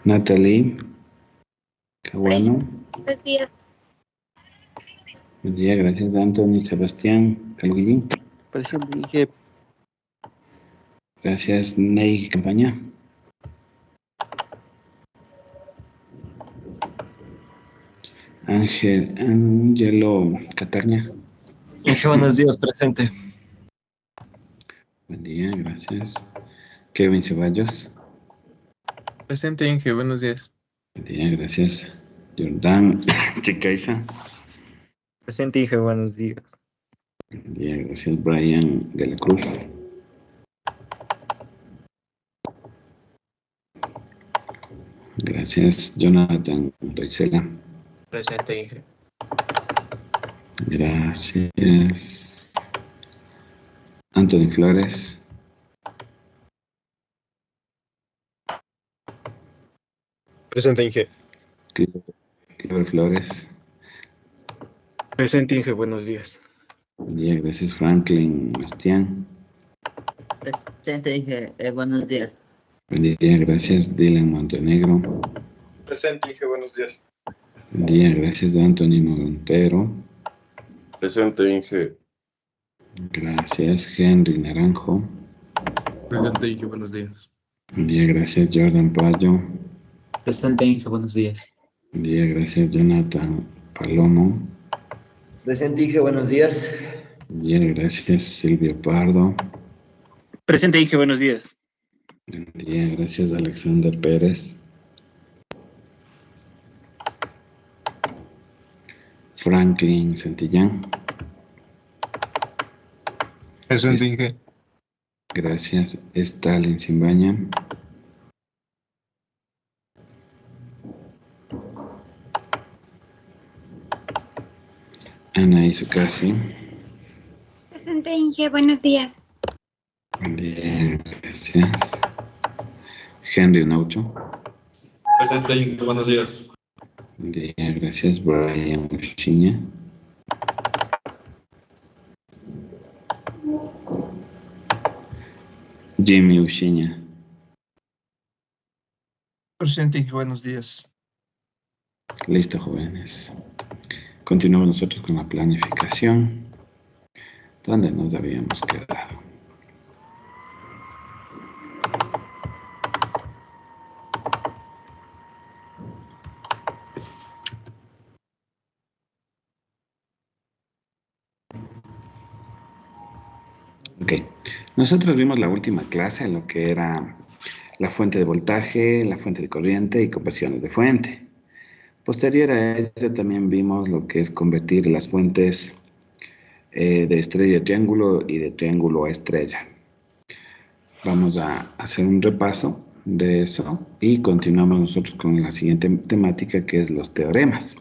Natalie, qué bueno. Buenos días. Buen día, gracias Anthony, Sebastián, Calguillín. Presente, Inge. Gracias Ney Campaña. Ángelo Catarña. Inge, buenos días, presente. Buen día, gracias. Kevin Ceballos. Presente, Inge, buenos días. Buen día, gracias. Jordán Chicaiza. Presente, Inge, buenos días. Buen día, gracias. Brian de la Cruz. Gracias, Jonathan Doisela. Presente, Inge. Gracias. Anthony Flores. Presente, Inge. Clever Flores. Presente, Inge, buenos días. Buen día, gracias. Franklin Bastián. Presente, Inge, buenos días. Buen día, gracias. Dylan Montenegro. Presente, Inge, buenos días. Buen día, gracias. Antonino Montero. Presente, Inge. Gracias. Henry Naranjo. Presente, Inge, buenos días. Buen día, gracias. Jordan Payo. Presente, Inge, buenos días. Buen día, gracias. Jonathan Palomo. Presente, Inge, buenos días. Buen día, gracias. Silvio Pardo. Presente, Inge, buenos días. Buen día, gracias. Alexander Pérez. Franklin Santillán. Presente, Inge. Gracias. Stalin Simbaña. Ana Isukasi. Presente, Inge, buenos días. Buen día, gracias. Henry Naucho. Presente, Inge, buenos días. Buen día, gracias. Brian Uchiña. Jimmy Uchiña. Presente, Inge, buenos días. Listo, jóvenes. Continuamos nosotros con la planificación. ¿Dónde nos habíamos quedado? Ok. Nosotros vimos la última clase en lo que era la fuente de voltaje, la fuente de corriente y conversiones de fuente. Posterior a eso también vimos lo que es convertir las fuentes de estrella a triángulo y de triángulo a estrella. Vamos a hacer un repaso de eso y continuamos nosotros con la siguiente temática, que es los teoremas.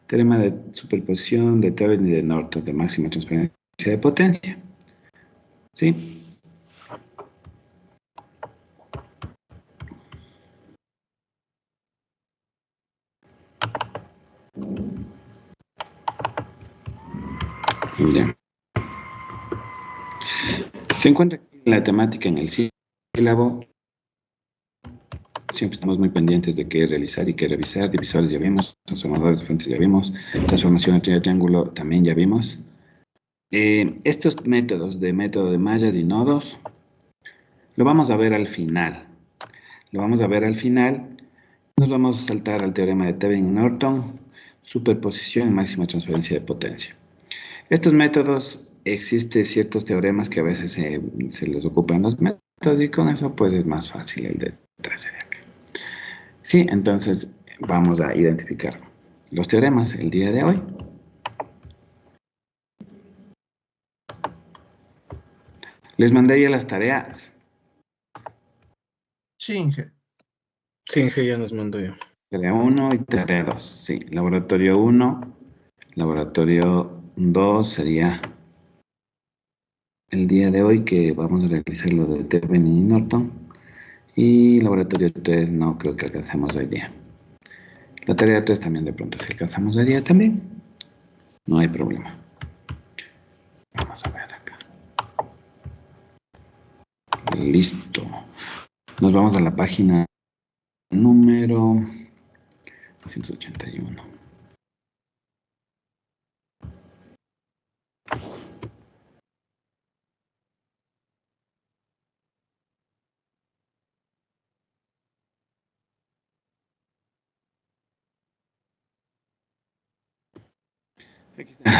Teorema de superposición de Thevenin y de Norton de máxima transferencia de potencia. ¿Sí? Ya. Se encuentra aquí la temática en el sílabo. Siempre estamos muy pendientes de qué realizar y qué revisar. Divisores ya vimos, transformadores de fuentes ya vimos, transformación de triángulo también ya vimos. Estos métodos de método de mallas y nodos lo vamos a ver al final. Lo vamos a ver al final. Nos vamos a saltar al teorema de Thevenin y Norton, superposición y máxima transferencia de potencia. Estos métodos, existen ciertos teoremas que a veces se les ocupan los métodos y con eso pues es más fácil el de 13 de acá. Sí, entonces vamos a identificar los teoremas el día de hoy. Les mandé ya las tareas. Sí, Inge. Sí, Inge, ya nos mandó yo. Tarea 1 y tarea 2. Sí, laboratorio 1, laboratorio 2 sería el día de hoy que vamos a realizar lo de Thevenin y Norton. Y laboratorio 3 no creo que alcancemos hoy día. La tarea 3 también de pronto si alcanzamos hoy día también. No hay problema. Vamos a ver acá. Listo. Nos vamos a la página número 281.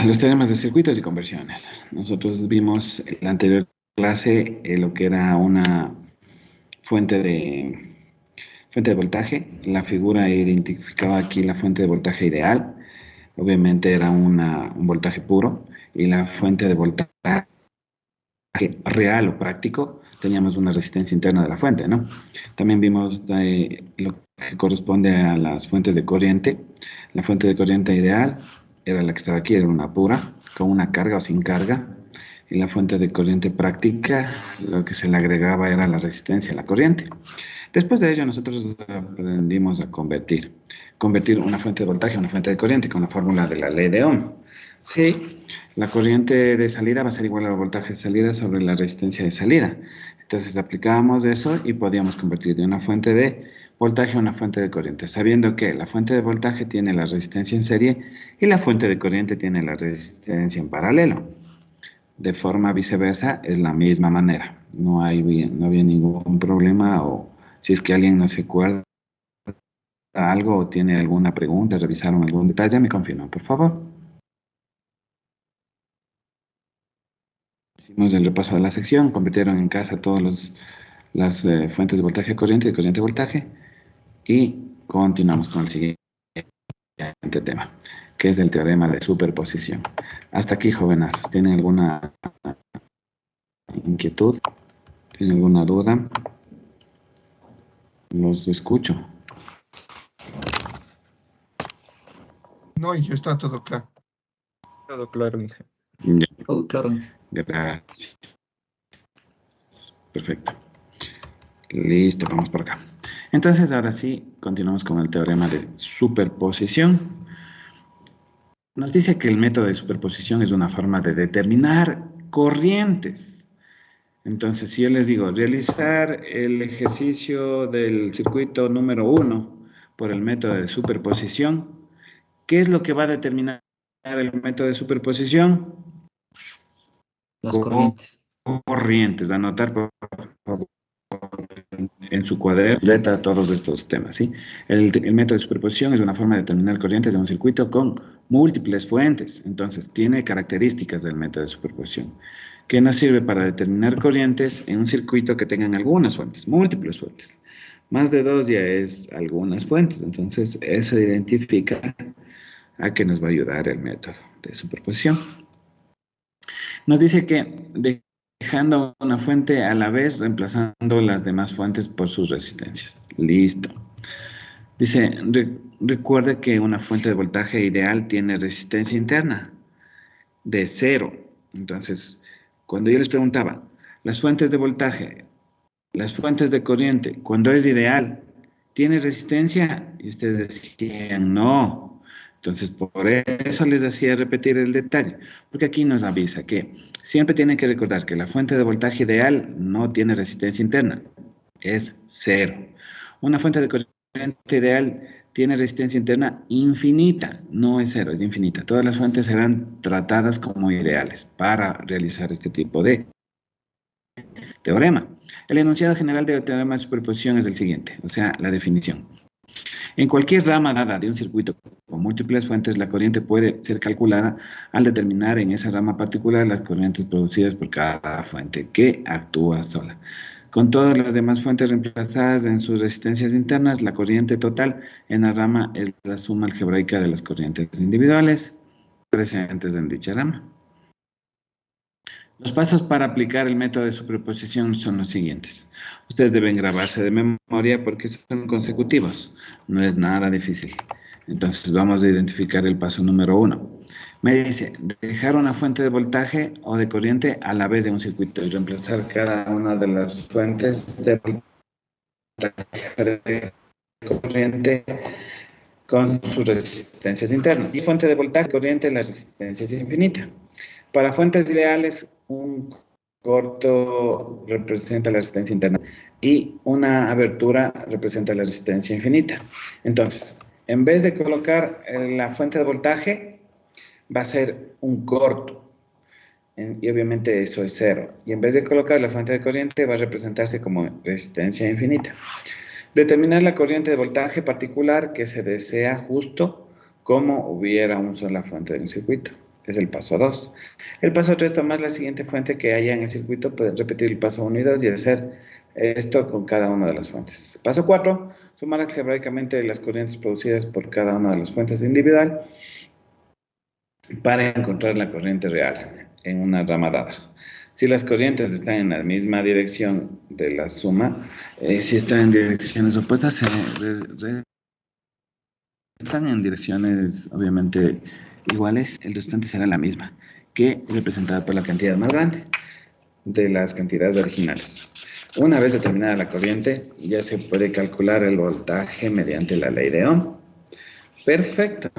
Los teoremas de circuitos y conversiones. Nosotros vimos en la anterior clase lo que era una fuente de voltaje. La figura identificaba aquí la fuente de voltaje ideal. Obviamente era un voltaje puro. Y la fuente de voltaje real o práctico, teníamos una resistencia interna de la fuente, ¿no? También vimos lo que corresponde a las fuentes de corriente. La fuente de corriente ideal era la que estaba aquí, era una pura, con una carga o sin carga. Y la fuente de corriente práctica, lo que se le agregaba era la resistencia a la corriente. Después de ello, nosotros aprendimos a convertir una fuente de voltaje a una fuente de corriente con la fórmula de la ley de Ohm. Sí, la corriente de salida va a ser igual al voltaje de salida sobre la resistencia de salida. Entonces aplicábamos eso y podíamos convertir de una fuente de voltaje a una fuente de corriente, sabiendo que la fuente de voltaje tiene la resistencia en serie y la fuente de corriente tiene la resistencia en paralelo. De forma viceversa, es la misma manera. No había ningún problema, o si es que alguien no se acuerda algo o tiene alguna pregunta, revisaron algún detalle, me confirman, por favor. Hicimos el repaso de la sección, convirtieron en casa todas las fuentes de voltaje a corriente y corriente a voltaje, y continuamos con el siguiente tema, que es el teorema de superposición. Hasta aquí, jovenazos, ¿tienen alguna inquietud? ¿Tienen alguna duda? Los escucho. No, Inge, está todo claro. Todo claro, Inge. Ya, Oh, claro. gracias. Perfecto. Listo, vamos por acá. Entonces, ahora sí, continuamos con el teorema de superposición. Nos dice que el método de superposición es una forma de determinar corrientes. Entonces, si yo les digo, realizar el ejercicio del circuito número 1 por el método de superposición, ¿qué es lo que va a determinar el método de superposición? Las corrientes. Corrientes, anotar por favor en su cuaderno todos estos temas, ¿sí? El método de superposición es una forma de determinar corrientes de un circuito con múltiples fuentes. Entonces, tiene características del método de superposición, que nos sirve para determinar corrientes en un circuito que tengan algunas fuentes, múltiples fuentes. Más de dos ya es algunas fuentes. Entonces, eso identifica a qué nos va a ayudar el método de superposición. Nos dice que dejando una fuente a la vez, reemplazando las demás fuentes por sus resistencias. Listo. Dice, recuerde que una fuente de voltaje ideal tiene resistencia interna de 0. Entonces, cuando yo les preguntaba, las fuentes de voltaje, las fuentes de corriente, cuando es ideal, ¿tiene resistencia? Y ustedes decían, no. Entonces, por eso les hacía repetir el detalle, porque aquí nos avisa que siempre tienen que recordar que la fuente de voltaje ideal no tiene resistencia interna, es 0. Una fuente de corriente ideal tiene resistencia interna infinita, no es 0, es infinita. Todas las fuentes serán tratadas como ideales para realizar este tipo de teorema. El enunciado general del teorema de superposición es el siguiente, o sea, la definición. En cualquier rama dada de un circuito con múltiples fuentes, la corriente puede ser calculada al determinar en esa rama particular las corrientes producidas por cada fuente que actúa sola. Con todas las demás fuentes reemplazadas en sus resistencias internas, la corriente total en la rama es la suma algebraica de las corrientes individuales presentes en dicha rama. Los pasos para aplicar el método de superposición son los siguientes. Ustedes deben grabarse de memoria porque son consecutivos. No es nada difícil. Entonces vamos a identificar el paso número 1. Me dice, dejar una fuente de voltaje o de corriente a la vez de un circuito y reemplazar cada una de las fuentes de corriente con sus resistencias internas. Y fuente de voltaje, corriente, la resistencia es infinita. Para fuentes ideales, un corto representa la resistencia interna y una abertura representa la resistencia infinita. Entonces, En vez de colocar la fuente de voltaje, va a ser un corto. Y obviamente eso es 0. Y en vez de colocar la fuente de corriente, va a representarse como resistencia infinita. Determinar la corriente de voltaje particular que se desea justo como hubiera una sola fuente en el circuito. Es el paso 2. El paso 3, tomar la siguiente fuente que haya en el circuito, pueden repetir el paso 1 y 2 y hacer esto con cada una de las fuentes. Paso 4, sumar algebraicamente las corrientes producidas por cada una de las fuentes individual para encontrar la corriente real en una rama dada. Si las corrientes están en la misma dirección de la suma, si están en direcciones opuestas, están en direcciones obviamente iguales, el resultante será la misma, que representada por la cantidad más grande de las cantidades originales. Una vez determinada la corriente, ya se puede calcular el voltaje mediante la ley de Ohm. Perfecto.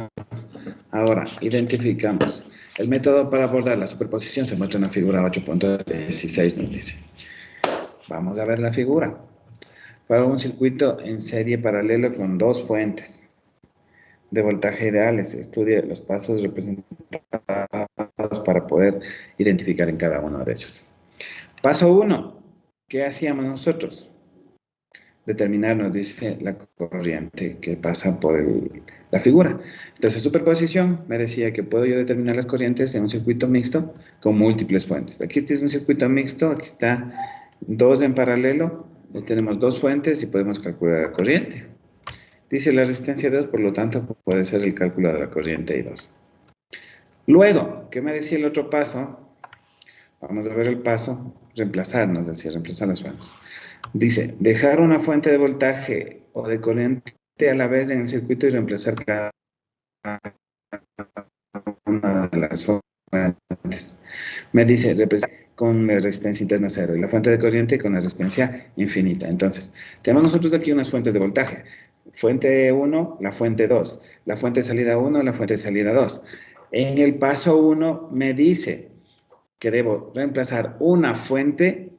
Ahora, identificamos. El método para abordar la superposición se muestra en la figura 8.16, nos dice. Vamos a ver la figura. Para un circuito en serie paralelo con dos fuentes de voltaje ideales, estudie los pasos representados para poder identificar en cada uno de ellos. Paso 1. ¿Qué hacíamos nosotros? Determinar, nos dice, la corriente que pasa por la figura. Entonces, superposición me decía que puedo yo determinar las corrientes en un circuito mixto con múltiples fuentes. Aquí este es un circuito mixto, aquí está dos en paralelo, tenemos dos fuentes y podemos calcular la corriente. Dice la resistencia 2, por lo tanto, puede ser el cálculo de la corriente I2. Luego, ¿qué me decía el otro paso? Vamos a ver el paso, reemplazar, nos decía, reemplazar las fuentes. Dice, dejar una fuente de voltaje o de corriente a la vez en el circuito y reemplazar cada una de las fuentes. Me dice, con la resistencia interna 0 y la fuente de corriente con la resistencia infinita. Entonces, tenemos nosotros aquí unas fuentes de voltaje. Fuente 1, la fuente 2. La fuente de salida 1, la fuente de salida 2. En el paso 1 me dice que debo reemplazar una fuente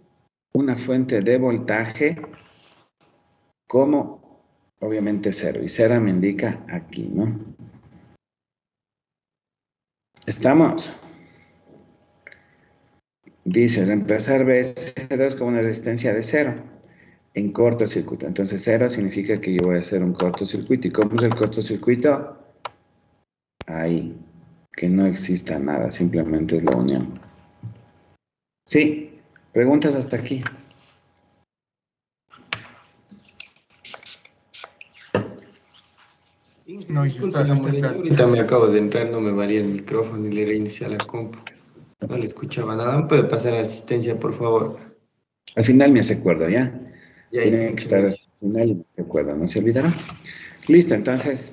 de voltaje como obviamente 0. Y 0 me indica aquí, ¿no? ¿Estamos? Dice, reemplazar BS2 como una resistencia de 0 en cortocircuito. Entonces 0 significa que yo voy a hacer un cortocircuito. ¿Y cómo es el cortocircuito? Ahí, que no exista nada, simplemente es la unión. Sí, preguntas hasta aquí. No, Disculpe la molestia, ahorita me acabo de entrar, no me valía el micrófono y le reinicié la compu. No le escuchaba nada. ¿Me puede pasar la asistencia, por favor? Al final me hace acuerdo, ¿ya? Ya, Tienen que estar al final y me hace acuerdo, ¿no se olvidará? Listo, entonces,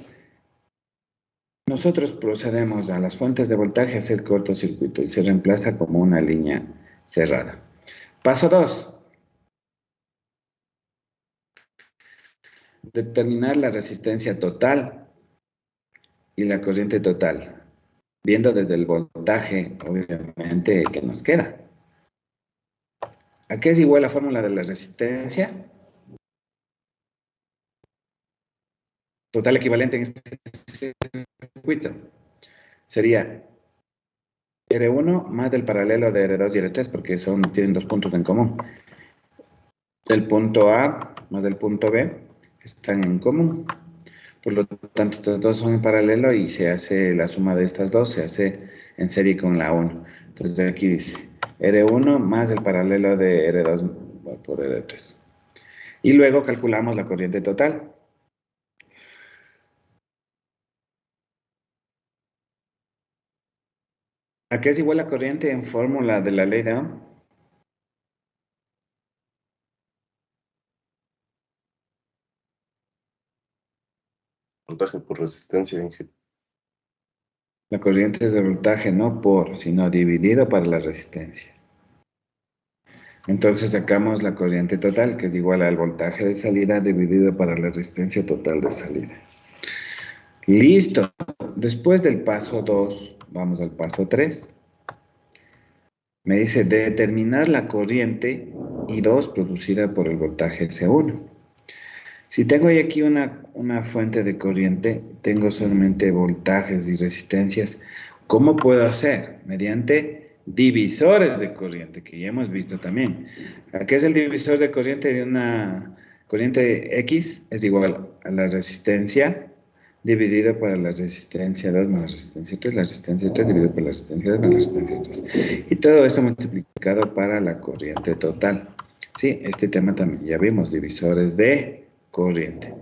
nosotros procedemos a las fuentes de voltaje a hacer cortocircuito y se reemplaza como una línea cerrada. Paso 2. Determinar la resistencia total y la corriente total, viendo desde el voltaje, obviamente, que nos queda. ¿A qué es igual la fórmula de la resistencia? Total equivalente en este circuito sería R1 más del paralelo de R2 y R3, porque tienen dos puntos en común. El punto A más el punto B están en común. Por lo tanto, estos dos son en paralelo y se hace la suma de estas dos, se hace en serie con la 1. Entonces aquí dice R1 más el paralelo de R2 por R3. Y luego calculamos la corriente total. ¿A qué es igual la corriente en fórmula de la ley de Ohm? Voltaje por resistencia, Inge. La corriente es de voltaje no por, sino dividido para la resistencia. Entonces sacamos la corriente total, que es igual al voltaje de salida dividido para la resistencia total de salida. Listo. Después del paso 2, vamos al paso 3. Me dice determinar la corriente I2 producida por el voltaje C1. Si tengo ahí aquí una fuente de corriente, tengo solamente voltajes y resistencias. ¿Cómo puedo hacer? Mediante divisores de corriente, que ya hemos visto también. ¿Qué es el divisor de corriente de una corriente X? Es igual a la resistencia dividido por la resistencia 2 más la resistencia 3, la resistencia 3 dividido por la resistencia 2 más la resistencia 3. Y todo esto multiplicado para la corriente total. Sí, este tema también ya vimos, divisores de corriente.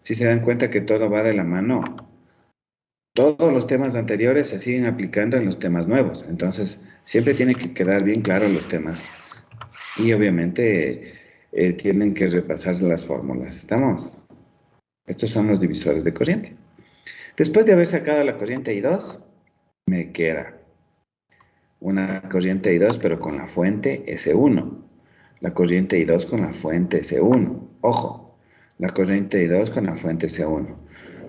Si se dan cuenta que todo va de la mano, todos los temas anteriores se siguen aplicando en los temas nuevos. Entonces, siempre tiene que quedar bien claro los temas. Y obviamente tienen que repasar las fórmulas. ¿Estamos? Estos son los divisores de corriente. Después de haber sacado la corriente I2, me queda una corriente I2, pero con la fuente S1. La corriente I2 con la fuente S1. Ojo, la corriente I2 con la fuente S1.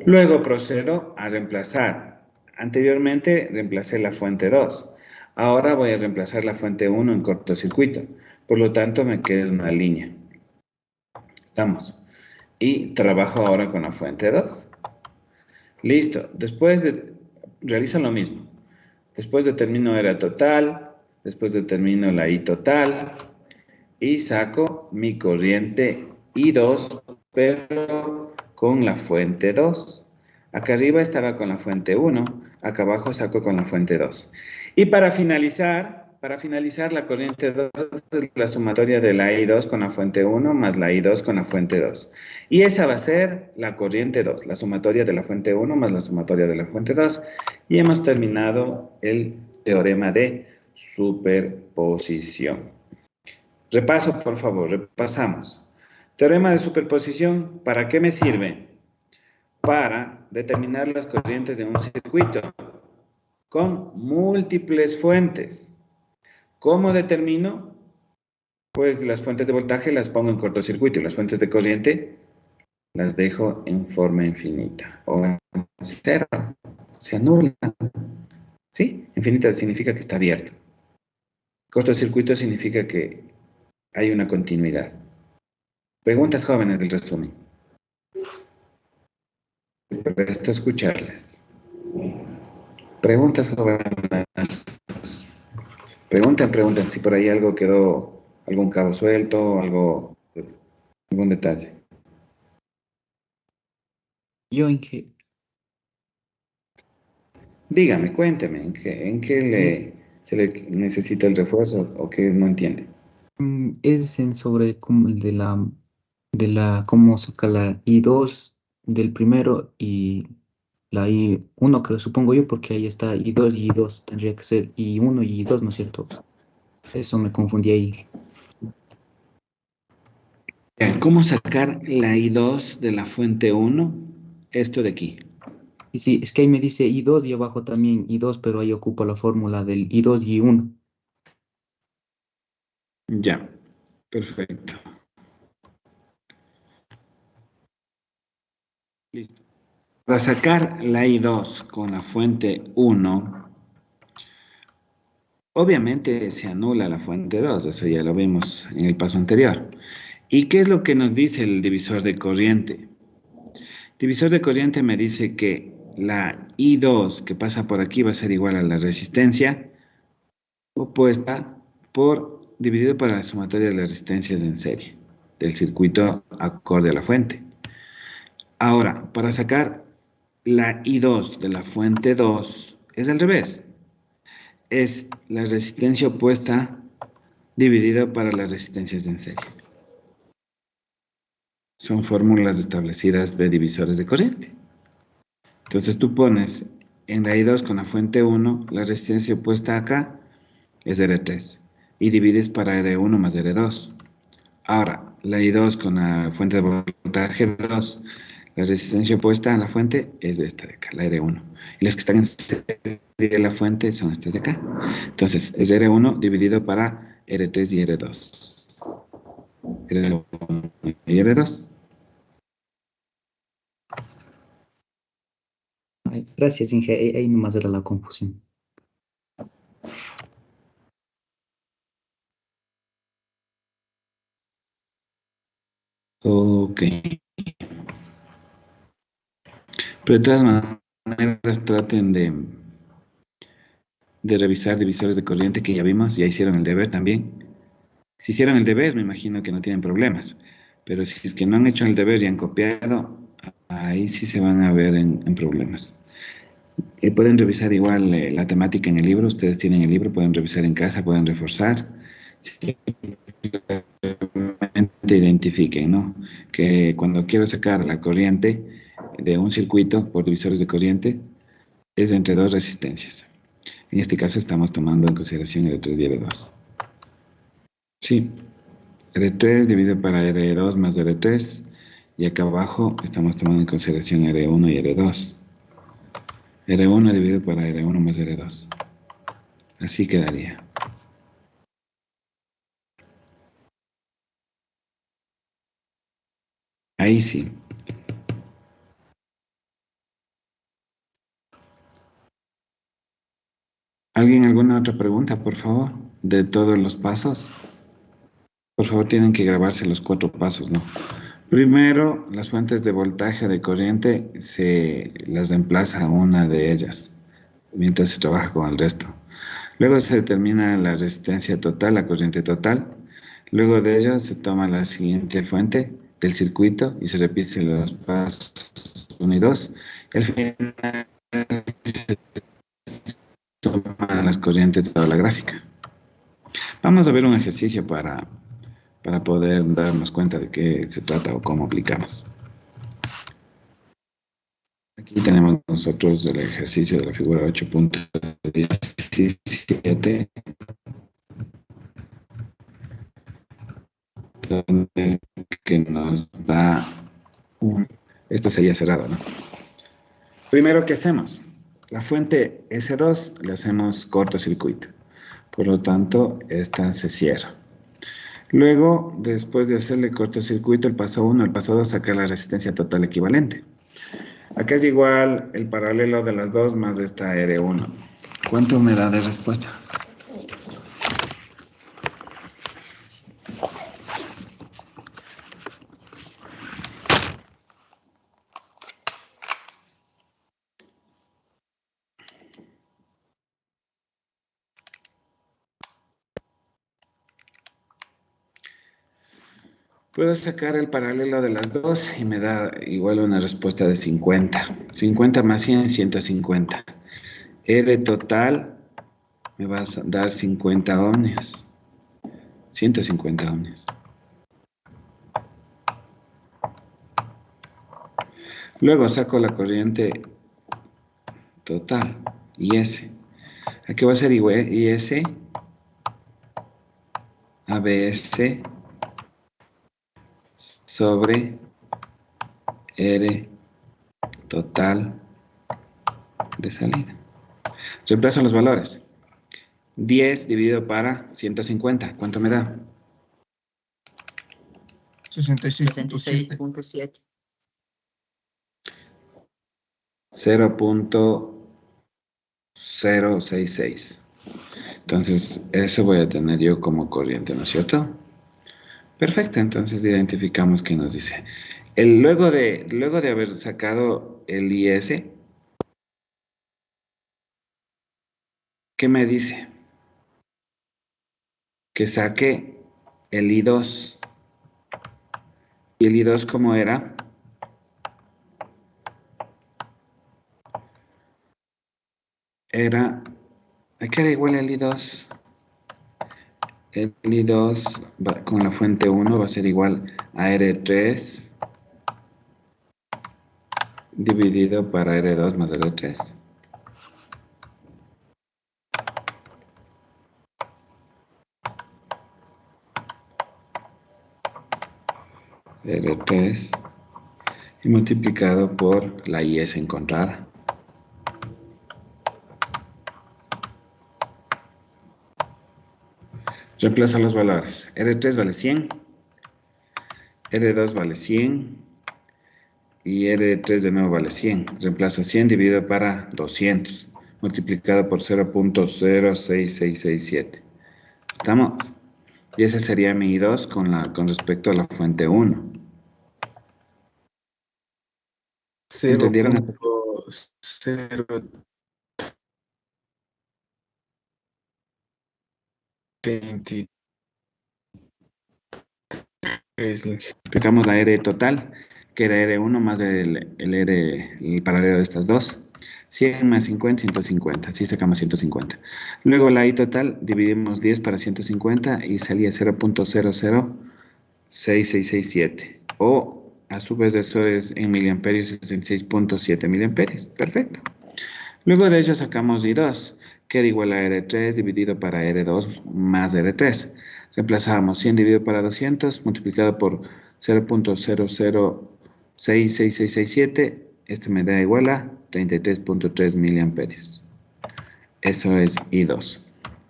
Luego procedo a reemplazar. Anteriormente reemplacé la fuente 2. Ahora voy a reemplazar la fuente 1 en cortocircuito. Por lo tanto, me queda una línea. ¿Estamos? Y trabajo ahora con la fuente 2. Listo. Realizo lo mismo. Después determino R total. Después determino la I total. Y saco mi corriente I2, pero con la fuente 2. Acá arriba estaba con la fuente 1. Acá abajo saco con la fuente 2. Y para finalizar la corriente 2 es la sumatoria de la I2 con la fuente 1 más la I2 con la fuente 2. Y esa va a ser la corriente 2, la sumatoria de la fuente 1 más la sumatoria de la fuente 2. Y hemos terminado el teorema de superposición. Repaso, por favor, repasamos. Teorema de superposición, ¿para qué me sirve? Para determinar las corrientes de un circuito con múltiples fuentes. ¿Cómo determino? Pues las fuentes de voltaje las pongo en cortocircuito y las fuentes de corriente las dejo en forma infinita o en cero, se anulan. ¿Sí? Infinita significa que está abierto. Cortocircuito significa que hay una continuidad. Preguntas, jóvenes, del resumen. Presto a escucharles. Preguntas, jóvenes. Pregunten si por ahí algo quedó, algún cabo suelto, algún detalle. Yo, Inge, Dígame, cuénteme, ¿en qué se le necesita el refuerzo o qué no entiende? es en sobre cómo el de la cómo sacar la I2 del primero y la I1, que lo supongo yo, porque ahí está I2 y I2, tendría que ser I1 y I2, ¿no es cierto? Eso me confundí ahí. ¿Cómo sacar la I2 de la fuente 1? Esto de aquí. Y sí, es que ahí me dice I2 y abajo también I2, pero ahí ocupa la fórmula del I2 y I1. Ya, perfecto. Listo. Para sacar la I2 con la fuente 1, obviamente se anula la fuente 2, eso ya lo vimos en el paso anterior. ¿Y qué es lo que nos dice el divisor de corriente? Divisor de corriente me dice que la I2 que pasa por aquí va a ser igual a la resistencia opuesta dividido por la sumatoria de las resistencias en serie del circuito acorde a la fuente. Ahora, para sacar la I2 de la fuente 2 es al revés. Es la resistencia opuesta dividida para las resistencias en serie. Son fórmulas establecidas de divisores de corriente. Entonces tú pones en la I2 con la fuente 1, la resistencia opuesta acá es R3 y divides para R1 más R2. Ahora, la I2 con la fuente de voltaje 2, la resistencia opuesta a la fuente es esta de acá, la R1. Y las que están en serie de la fuente son estas de acá. Entonces, es R1 dividido para R3 y R2. R1 y R2. Ay, gracias, Inge. Ahí nomás era la confusión. Ok. Pero de todas maneras traten de revisar divisores de corriente que ya vimos, ya hicieron el deber también. Si hicieron el deber, me imagino que no tienen problemas. Pero si es que no han hecho el deber y han copiado, ahí sí se van a ver en problemas. Pueden revisar igual la temática en el libro, ustedes tienen el libro, pueden revisar en casa, pueden reforzar. Simplemente identifiquen, ¿no? Que cuando quiero sacar la corriente de un circuito por divisores de corriente, es entre dos resistencias. En este caso estamos tomando en consideración R3 y R2. Sí, R3 dividido para R2 más R3, y acá abajo estamos tomando en consideración R1 y R2. R1 dividido para R1 más R2. Así quedaría. Ahí sí. ¿Alguien alguna otra pregunta, por favor? De todos los pasos. Por favor, tienen que grabarse los 4 pasos, ¿no? Primero, las fuentes de voltaje de corriente se las reemplaza una de ellas, mientras se trabaja con el resto. Luego se determina la resistencia total, la corriente total. Luego de ello se toma la siguiente fuente del circuito y se repiten los pasos 1 y 2. Y al final se toman las corrientes de la gráfica. Vamos a ver un ejercicio para poder darnos cuenta de qué se trata o cómo aplicamos. Aquí tenemos nosotros el ejercicio de la figura 8.17, donde que nos da esto sería cerrado, ¿no? Primero, ¿qué hacemos? La fuente S2 le hacemos cortocircuito, por lo tanto esta se cierra. Luego, después de hacerle cortocircuito, el paso 1, el paso 2, sacar la resistencia total equivalente. Acá es igual el paralelo de las dos más esta R1. ¿Cuánto me da de respuesta? Puedo sacar el paralelo de las dos y me da igual una respuesta de 50. 50 más 100, 150. R total me va a dar 50 ohmios. 150 ohmios. Luego saco la corriente total, IS. Aquí va a ser igual IS, ABS, sobre R total de salida. Reemplazo los valores. 10 dividido para 150. ¿Cuánto me da? 66.7. 0.066. Entonces, eso voy a tener yo como corriente, ¿no es cierto? Perfecto, entonces identificamos qué nos dice. Luego de haber sacado el IS, ¿qué me dice? Que saque el I2. ¿Y el I2 cómo era? Aquí era igual el I2. El I2 con la fuente 1 va a ser igual a R3 dividido para R2 más R3. R3 y multiplicado por la IS encontrada. Reemplazo los valores. R3 vale 100, R2 vale 100 y R3 de nuevo vale 100. Reemplazo 100 dividido para 200, multiplicado por 0.06667. ¿Estamos? Y ese sería mi I2 con respecto a la fuente 1. ¿Entendieron? 23, Inge. Aplicamos la R total, que era R1 más el paralelo de estas dos. 100 más 50, 150. Así sacamos 150. Luego la I total, dividimos 10 para 150 y salía 0.006667. O, a su vez, eso es en miliamperios, 66.7 miliamperios. Perfecto. Luego de ello sacamos I2, que era igual a R3 dividido para R2 más R3. Reemplazábamos 100 dividido para 200 multiplicado por 0.006667. Esto me da igual a 33.3 miliamperios. Eso es I2.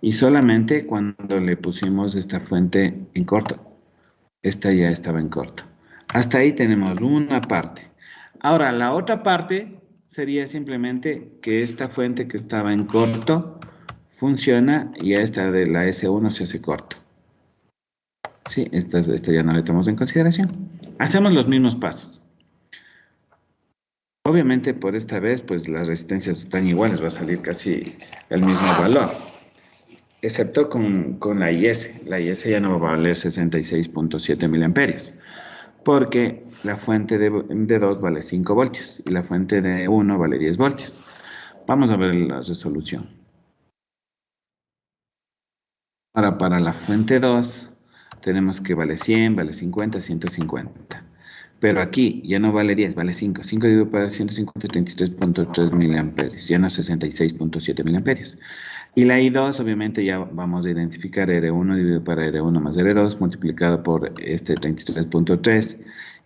Y solamente cuando le pusimos esta fuente en corto. Esta ya estaba en corto. Hasta ahí tenemos una parte. Ahora, la otra parte sería simplemente que esta fuente que estaba en corto funciona y a esta de la S1 se hace corto. Sí, esta ya no le tomamos en consideración. Hacemos los mismos pasos. Obviamente por esta vez pues las resistencias están iguales, va a salir casi el mismo valor. Excepto con la IS. La IS ya no va a valer 66.7 miliamperios. Porque la fuente de 2 vale 5 voltios y la fuente de 1 vale 10 voltios. Vamos a ver la resolución. Ahora para la fuente 2 tenemos que vale 100, vale 50, 150. Pero aquí ya no vale 10, vale 5. 5 dividido por 150 es 33.3 miliamperios, ya no 66.7 miliamperios. Y la I2 obviamente ya vamos a identificar R1 dividido por R1 más R2 multiplicado por este 33.3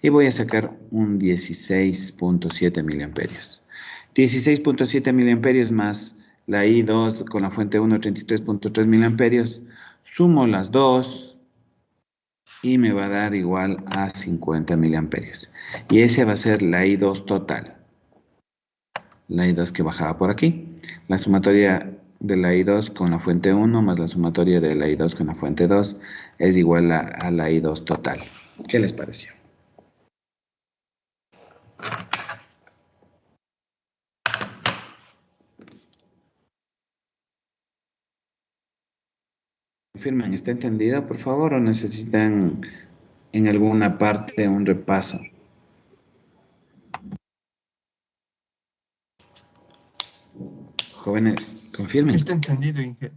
y voy a sacar un 16.7 miliamperios. 16.7 miliamperios más la I2 con la fuente 1, 33.3 miliamperios, sumo las dos y me va a dar igual a 50 miliamperios. Y ese va a ser la I2 total. La I2 que bajaba por aquí. La sumatoria de la I2 con la fuente 1 más la sumatoria de la I2 con la fuente 2 es igual a la I2 total. ¿Qué les pareció? Confirmen, ¿está entendido, por favor, o necesitan en alguna parte un repaso? Jóvenes, confirmen. Está entendido, Inge.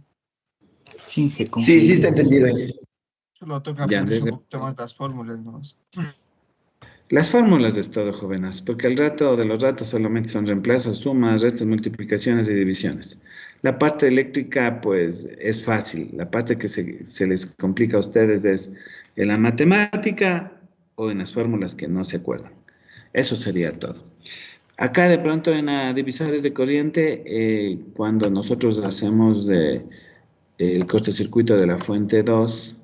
Sí, Inge, Sí, está entendido, Inge. Solo toca Ya, aprender un poquito más las fórmulas, ¿no? Las fórmulas es todo, jóvenes, porque el rato de los ratos solamente son reemplazos, sumas, restas, multiplicaciones y divisiones. La parte eléctrica, pues, es fácil. La parte que se les complica a ustedes es en la matemática o en las fórmulas que no se acuerdan. Eso sería todo. Acá, de pronto, en la divisores de corriente, cuando nosotros hacemos el cortocircuito de la fuente 2,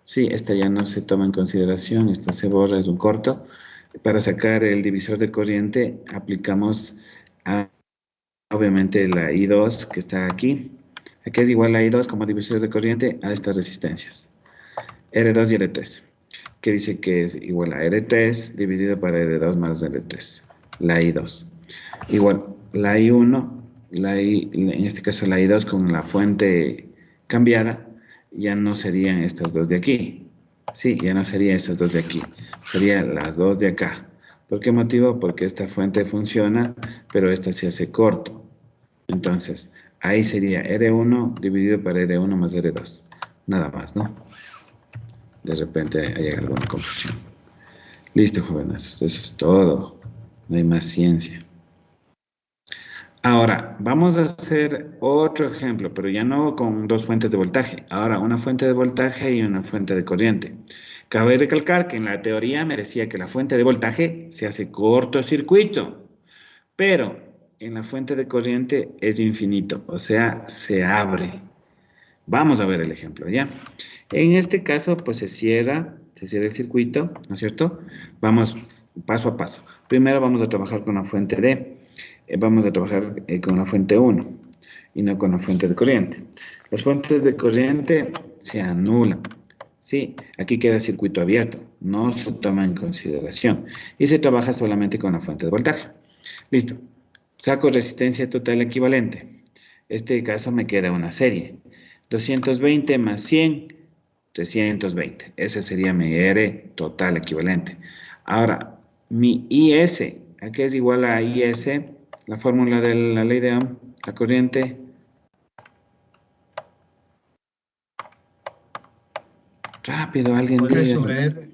sí, esta ya no se toma en consideración, esta se borra, es un corto. Para sacar el divisor de corriente, aplicamos obviamente la I2 que está aquí. Aquí es igual a I2 como divisor de corriente a estas resistencias. R2 y R3. Que dice que es igual a R3 dividido para R2 más R3. La I2. Igual, la I1, en este caso la I2 con la fuente cambiada, ya no serían estas dos de aquí. Sí, ya no serían estas dos de aquí. Serían las dos de acá. ¿Por qué motivo? Porque esta fuente funciona, pero esta se hace corto. Entonces, ahí sería R1 dividido por R1 más R2. Nada más, ¿no? De repente hay alguna confusión. Listo, jóvenes. Eso es todo. No hay más ciencia. Ahora, vamos a hacer otro ejemplo, pero ya no con dos fuentes de voltaje. Ahora, una fuente de voltaje y una fuente de corriente. Cabe recalcar que en la teoría me decía que la fuente de voltaje se hace cortocircuito, pero en la fuente de corriente es infinito, o sea, se abre. Vamos a ver el ejemplo, ¿ya? En este caso, pues se cierra el circuito, ¿no es cierto? Vamos paso a paso. Primero vamos a trabajar con la fuente D. Vamos a trabajar con la fuente 1 y no con la fuente de corriente. Las fuentes de corriente se anulan. Sí, aquí queda circuito abierto, no se toma en consideración y se trabaja solamente con la fuente de voltaje. Listo. Saco resistencia total equivalente. Este caso me queda una serie. 220 más 100, 320. Ese sería mi R total equivalente. Ahora, mi IS, ¿a qué es igual a IS? La fórmula de la ley de Ohm, la corriente. Rápido, alguien Voltaje diga. sobre R.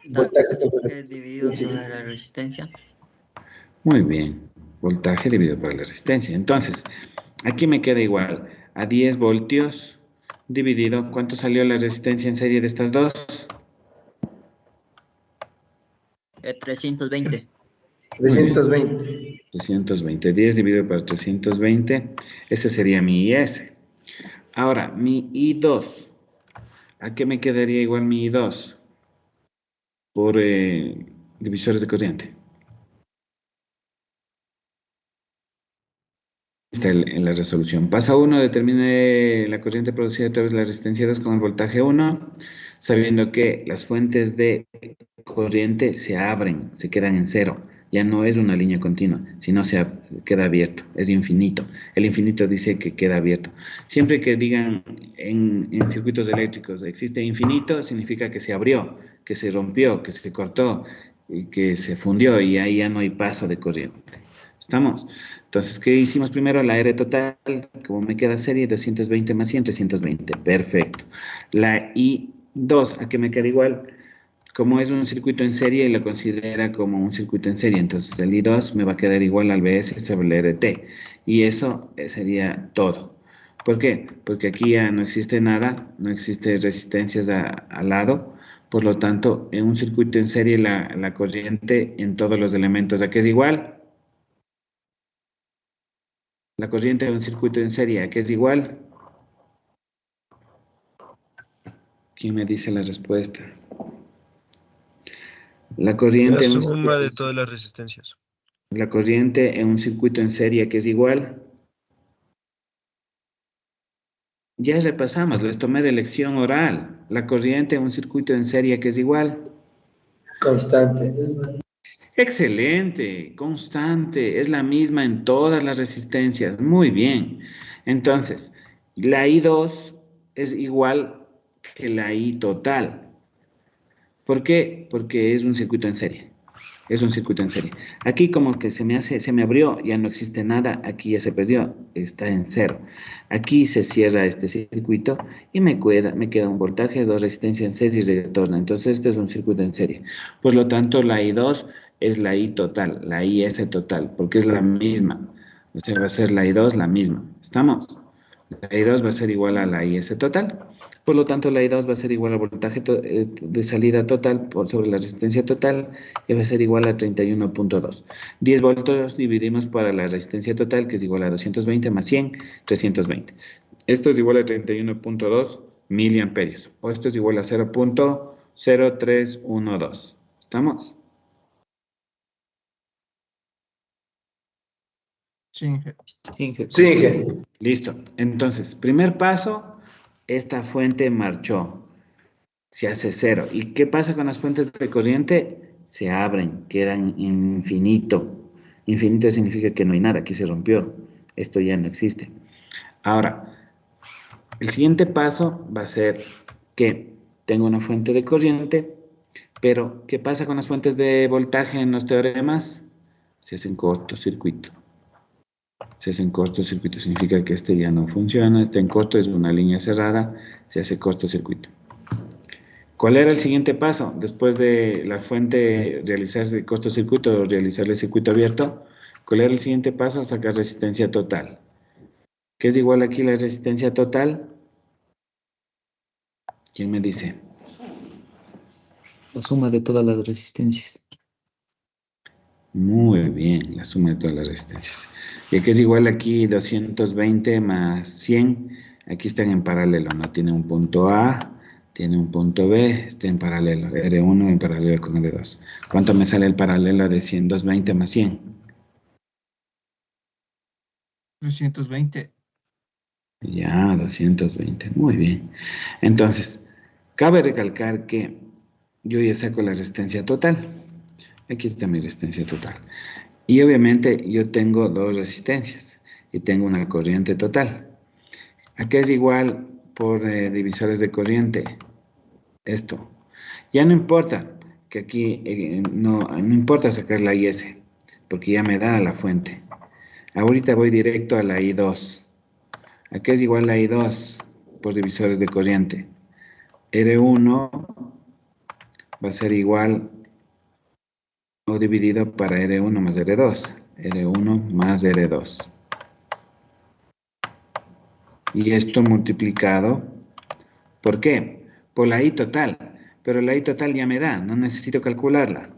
Voltaje sobre Es dividido sobre la resistencia. Muy bien. Voltaje dividido por la resistencia. Entonces, aquí me queda igual a 10 voltios dividido. ¿Cuánto salió la resistencia en serie de estas dos? 320. 320. 320. 10 dividido por 320. Ese sería mi IS. Ahora, mi I2. ¿A qué me quedaría igual mi I2? Por divisores de corriente. Está en la resolución. Paso 1, determine la corriente producida a través de la resistencia 2 con el voltaje 1, sabiendo que las fuentes de corriente se abren, se quedan en cero. Ya no es una línea continua, sino queda abierto, es infinito. El infinito dice que queda abierto. Siempre que digan en circuitos eléctricos existe infinito, significa que se abrió, que se rompió, que se cortó, y que se fundió y ahí ya no hay paso de corriente. ¿Estamos? Entonces, ¿qué hicimos primero? La R total, como me queda serie, 220 más 100, 320. Perfecto. La I2, ¿a qué me queda igual? Como es un circuito en serie, lo considera como un circuito en serie. Entonces, el I2 me va a quedar igual al BS sobre el RT. Y eso sería todo. ¿Por qué? Porque aquí ya no existe nada, no existe resistencias al lado. Por lo tanto, en un circuito en serie, la corriente en todos los elementos, ¿a qué es igual? La corriente de un circuito en serie, ¿a qué es igual? ¿Quién me dice la respuesta? La corriente, La suma de todas las resistencias. la corriente en un circuito en serie, ¿a qué es igual? Ya repasamos, les tomé de lección oral. La corriente en un circuito en serie, ¿a qué es igual? Constante. Excelente, constante, es la misma en todas las resistencias. Muy bien. Entonces, la I2 es igual que la I total. ¿Por qué? Porque es un circuito en serie. Es un circuito en serie. Aquí como que se me abrió, ya no existe nada, aquí ya se perdió, está en cero. Aquí se cierra este circuito y me queda un voltaje, dos resistencias en serie y retorna. Entonces este es un circuito en serie. Por lo tanto, la I2 es la I total, la IS total, porque es la misma. O sea, va a ser la I2 la misma. ¿Estamos? La I2 va a ser igual a la IS total. Por lo tanto, la I2 va a ser igual al voltaje de salida total sobre la resistencia total y va a ser igual a 31.2. 10 voltios dividimos para la resistencia total, que es igual a 220 más 100, 320. Esto es igual a 31.2 miliamperios. O esto es igual a 0.0312. ¿Estamos? Sí, Inge. Sí, Inge. Listo. Entonces, primer paso, esta fuente marchó. Se hace cero. ¿Y qué pasa con las fuentes de corriente? Se abren, quedan infinito. Infinito significa que no hay nada, aquí se rompió. Esto ya no existe. Ahora, el siguiente paso va a ser que tengo una fuente de corriente, pero ¿qué pasa con las fuentes de voltaje en los teoremas? Se hacen cortocircuito. Se hacen cortocircuito, significa que este ya no funciona, está en corto, es una línea cerrada, se hace cortocircuito. ¿Cuál era el siguiente paso? Después de la fuente realizarse el cortocircuito o realizar el circuito abierto, ¿cuál era el siguiente paso? Sacar resistencia total. ¿Qué es igual aquí la resistencia total? ¿Quién me dice? La suma de todas las resistencias. Muy bien, la suma de todas las resistencias. Y aquí es igual aquí 220 más 100, aquí están en paralelo, no tiene un punto A, tiene un punto B, está en paralelo, R1 en paralelo con R2. ¿Cuánto me sale el paralelo de 100? 220 más 100. 220. Ya, 220, muy bien. Entonces, cabe recalcar que yo ya saco la resistencia total. Aquí está mi resistencia total. Y obviamente yo tengo dos resistencias y tengo una corriente total. ¿A qué es igual por divisores de corriente? Esto. Ya no importa que aquí no importa sacar la IS, porque ya me da la fuente. Ahorita voy directo a la I2. ¿A qué es igual la I2 por divisores de corriente? R1 va a ser igual o dividido para R1 más R2. R1 más R2. Y esto multiplicado, ¿por qué? Por la I total. Pero la I total ya me da, no necesito calcularla.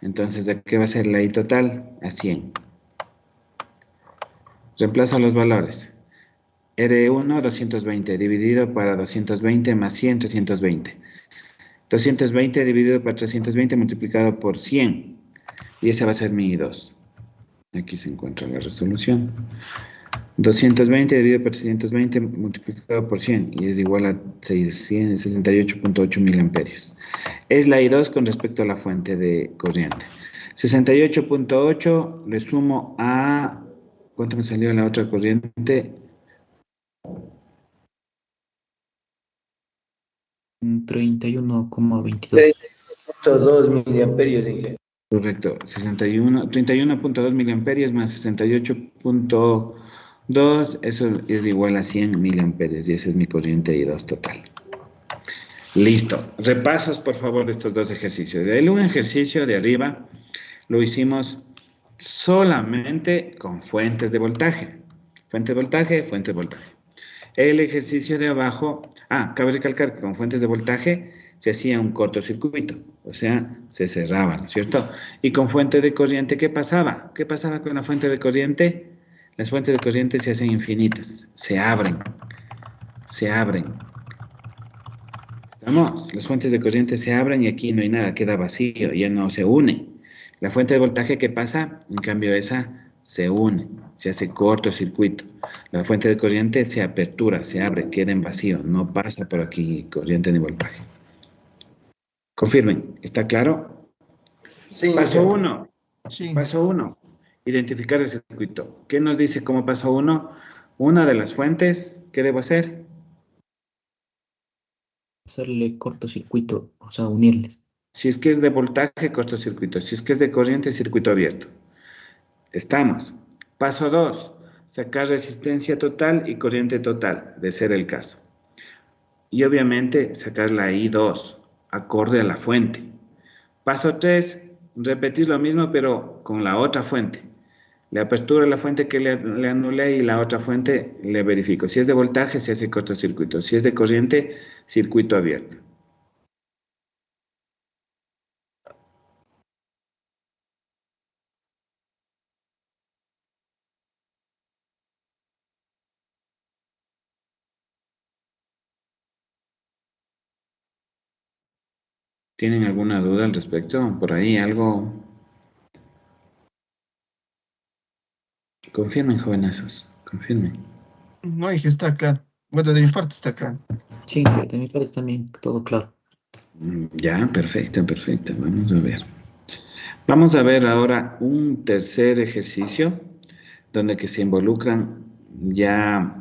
Entonces, ¿de qué va a ser la I total? A 100. Reemplazo los valores. R1, 220, dividido para 220 más 100, 320. 220 dividido para 320 multiplicado por 100. Y esa va a ser mi I2. Aquí se encuentra la resolución. 220 dividido por 320 multiplicado por 100 y es igual a 68.8 miliamperios. Es la I2 con respecto a la fuente de corriente. 68.8 le sumo a... ¿Cuánto me salió la otra corriente? 31,22. 31.2 miliamperios, Inge. Correcto, 31.2 miliamperios más 68.2, eso es igual a 100 miliamperios y esa es mi corriente I2 total. Listo. Repasos, por favor, de estos dos ejercicios. El un ejercicio de arriba lo hicimos solamente con fuentes de voltaje. Fuente de voltaje, fuente de voltaje. El ejercicio de abajo, cabe recalcar que con fuentes de voltaje se hacía un cortocircuito, o sea, se cerraban, ¿no es cierto? Y con fuente de corriente, ¿qué pasaba? ¿Qué pasaba con la fuente de corriente? Las fuentes de corriente se hacen infinitas, se abren, se abren. ¿Estamos? Las fuentes de corriente se abren y aquí no hay nada, queda vacío, ya no se une. La fuente de voltaje, ¿qué pasa? En cambio, esa se une, se hace cortocircuito. La fuente de corriente se apertura, se abre, queda en vacío, no pasa por aquí corriente ni voltaje. Confirmen, ¿está claro? Sí. Paso 1. Sí. Paso 1. Identificar el circuito. ¿Qué nos dice como paso 1? Una de las fuentes, ¿qué debo hacer? Hacerle cortocircuito, o sea, unirles. Si es que es de voltaje, cortocircuito. Si es que es de corriente, circuito abierto. Estamos. Paso 2. Sacar resistencia total y corriente total, de ser el caso. Y obviamente sacar la I2, acorde a la fuente. Paso 3. Repetir lo mismo, pero con la otra fuente. Le aperturo la fuente que le anulé y la otra fuente le verifico. Si es de voltaje, se hace cortocircuito. Si es de corriente, circuito abierto. ¿Tienen alguna duda al respecto? ¿Por ahí algo? Confirmen, jovenazos. Confirmen. No, Inge, está claro. Bueno, de mi parte está claro. Sí, de mi parte también, todo claro. Ya, perfecto, perfecto. Vamos a ver. Vamos a ver ahora un tercer ejercicio donde que se involucran ya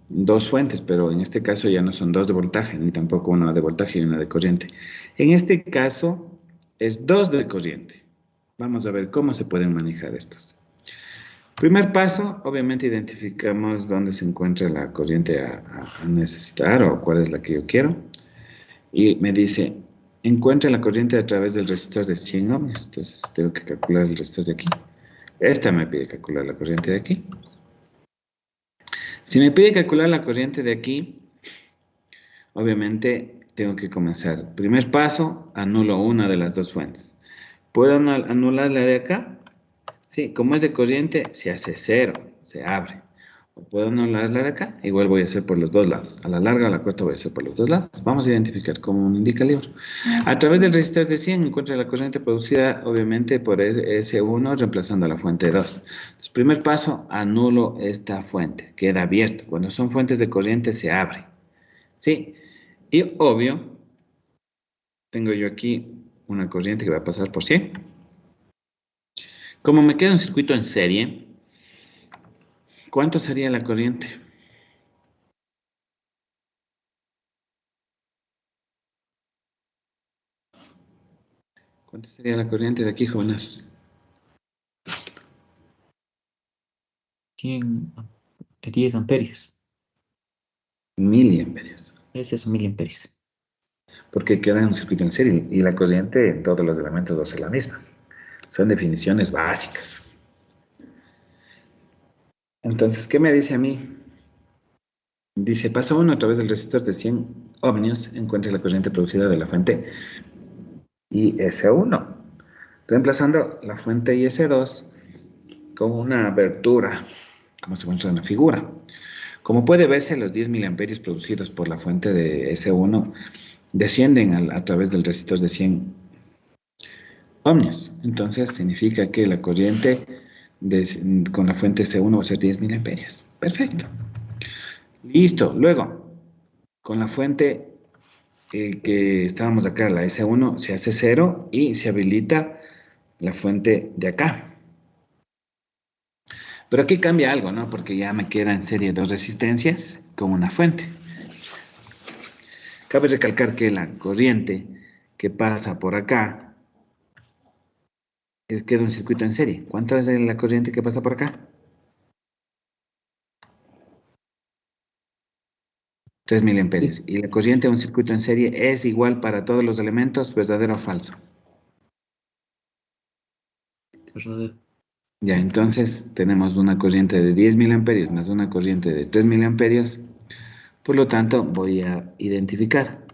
dos fuentes, pero en este caso ya no son dos de voltaje, ni tampoco una de voltaje y una de corriente. En este caso es dos de corriente. Vamos a ver cómo se pueden manejar estos. Primer paso, obviamente identificamos dónde se encuentra la corriente a necesitar o cuál es la que yo quiero. Y me dice, encuentra la corriente a través del resistor de 100 ohmios. Entonces tengo que calcular el resistor de aquí. Esta me pide calcular la corriente de aquí. Si me pide calcular la corriente de aquí, obviamente tengo que comenzar. Primer paso, anulo una de las dos fuentes. ¿Puedo anular la de acá? Sí, como es de corriente, se hace cero, se abre. O puedo anular la de acá, igual voy a hacer por los dos lados. A la larga o a la corta voy a hacer por los dos lados. Vamos a identificar cómo nos indica el libro. A través del resistor de 100 encuentra la corriente producida, obviamente, por S1 reemplazando a la fuente 2. Entonces, primer paso, anulo esta fuente. Queda abierto. Cuando son fuentes de corriente, se abre. ¿Sí? Y obvio, tengo yo aquí una corriente que va a pasar por 100. Como me queda un circuito en serie, ¿cuánto sería la corriente? ¿Cuánto sería la corriente de aquí, jóvenes? 10 amperios. Miliamperios. Ese es miliamperios. Porque queda un circuito en serie y la corriente en todos los elementos va a ser la misma. Son definiciones básicas. Entonces, ¿qué me dice a mí? Dice, paso 1 a través del resistor de 100 ohmios, encuentra la corriente producida de la fuente IS1, reemplazando la fuente IS2 con una abertura, como se muestra en la figura. Como puede verse, los 10 miliamperios producidos por la fuente de S1 descienden a través del resistor de 100 ohmios. Entonces, significa que la corriente con la fuente S1 va a ser 10 miliamperios. Perfecto. Listo. Luego, con la fuente que estábamos acá, la S1, se hace 0 y se habilita la fuente de acá. Pero aquí cambia algo, ¿no? Porque ya me queda en serie 2 resistencias con una fuente. Cabe recalcar que la corriente que pasa por acá queda un circuito en serie. ¿Cuánto es la corriente que pasa por acá? 3 miliamperios. Y la corriente de un circuito en serie es igual para todos los elementos, ¿verdadero o falso? Verdadero. Ya, entonces tenemos una corriente de 10 miliamperios más una corriente de 3 miliamperios. Por lo tanto, voy a identificar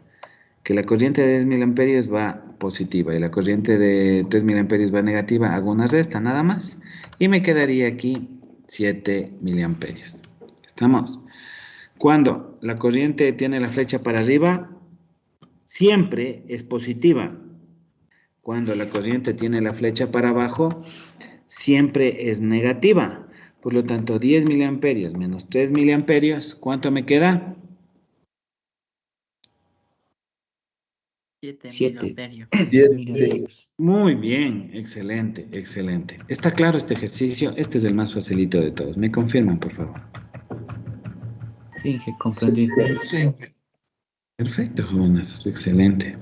que la corriente de 10 miliamperios va positiva y la corriente de 3 miliamperios va negativa. Hago una resta nada más y me quedaría aquí 7 miliamperios. ¿Estamos? Cuando la corriente tiene la flecha para arriba, siempre es positiva. Cuando la corriente tiene la flecha para abajo, siempre es negativa. Por lo tanto, 10 miliamperios menos 3 miliamperios, ¿cuánto me queda? 7 7 miliamperios. Muy bien, excelente, excelente. ¿Está claro este ejercicio? Este es el más facilito de todos. ¿Me confirman, por favor? Sí, que comprendí. Sí. Perfecto, jóvenes, es excelente.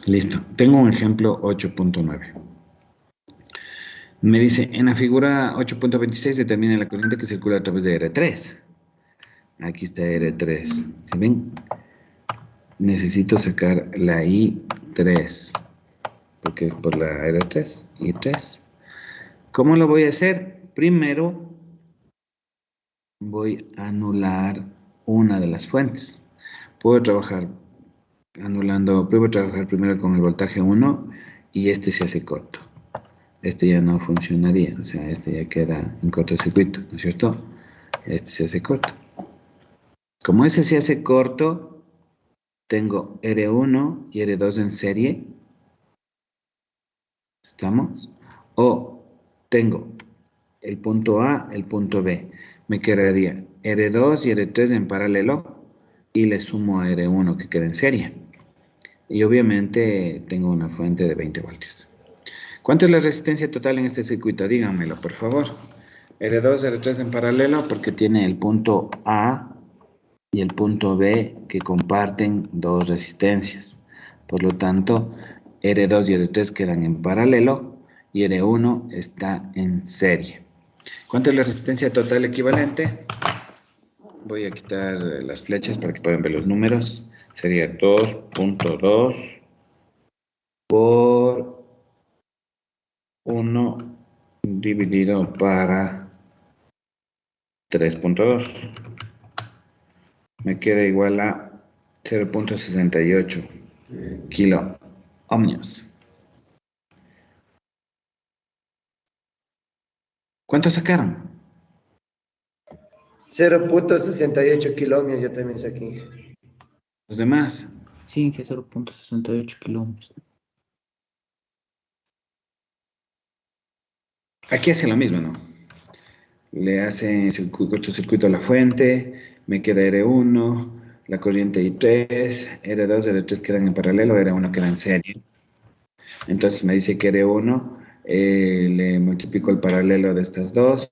Listo. Tengo un ejemplo 8.9. Me dice, en la figura 8.26 determina la corriente que circula a través de R3. Aquí está R3. ¿Sí ven? Necesito sacar la I3, porque es por la R3, I3. ¿Cómo lo voy a hacer? Primero voy a anular una de las fuentes. Puedo trabajar primero con el voltaje 1 y este se hace corto. Este ya no funcionaría, o sea, este ya queda en cortocircuito, ¿no es cierto? Este se hace corto. Como ese se hace corto, tengo R1 y R2 en serie. ¿Estamos? O tengo el punto A, el punto B. Me quedaría R2 y R3 en paralelo y le sumo a R1 que queda en serie. Y obviamente tengo una fuente de 20 voltios. ¿Cuánto es la resistencia total en este circuito? Díganmelo, por favor. R2, R3 en paralelo porque tiene el punto A y el punto B que comparten dos resistencias. Por lo tanto, R2 y R3 quedan en paralelo y R1 está en serie. ¿Cuánto es la resistencia total equivalente? Voy a quitar las flechas para que puedan ver los números. Sería 2.2 por 1 dividido para 3.2. Me queda igual a 0.68 kilo ohmios. ¿Cuánto sacaron? 0.68 kilómetros, yo también saqué. Los demás. Sí, que 0.68 kilómetros. Aquí hace lo mismo, ¿no? Le hace cortocircuito a la fuente, me queda R1, la corriente I3, R2, R3 quedan en paralelo, R1 queda en serie. Entonces me dice que R1, le multiplico el paralelo de estas dos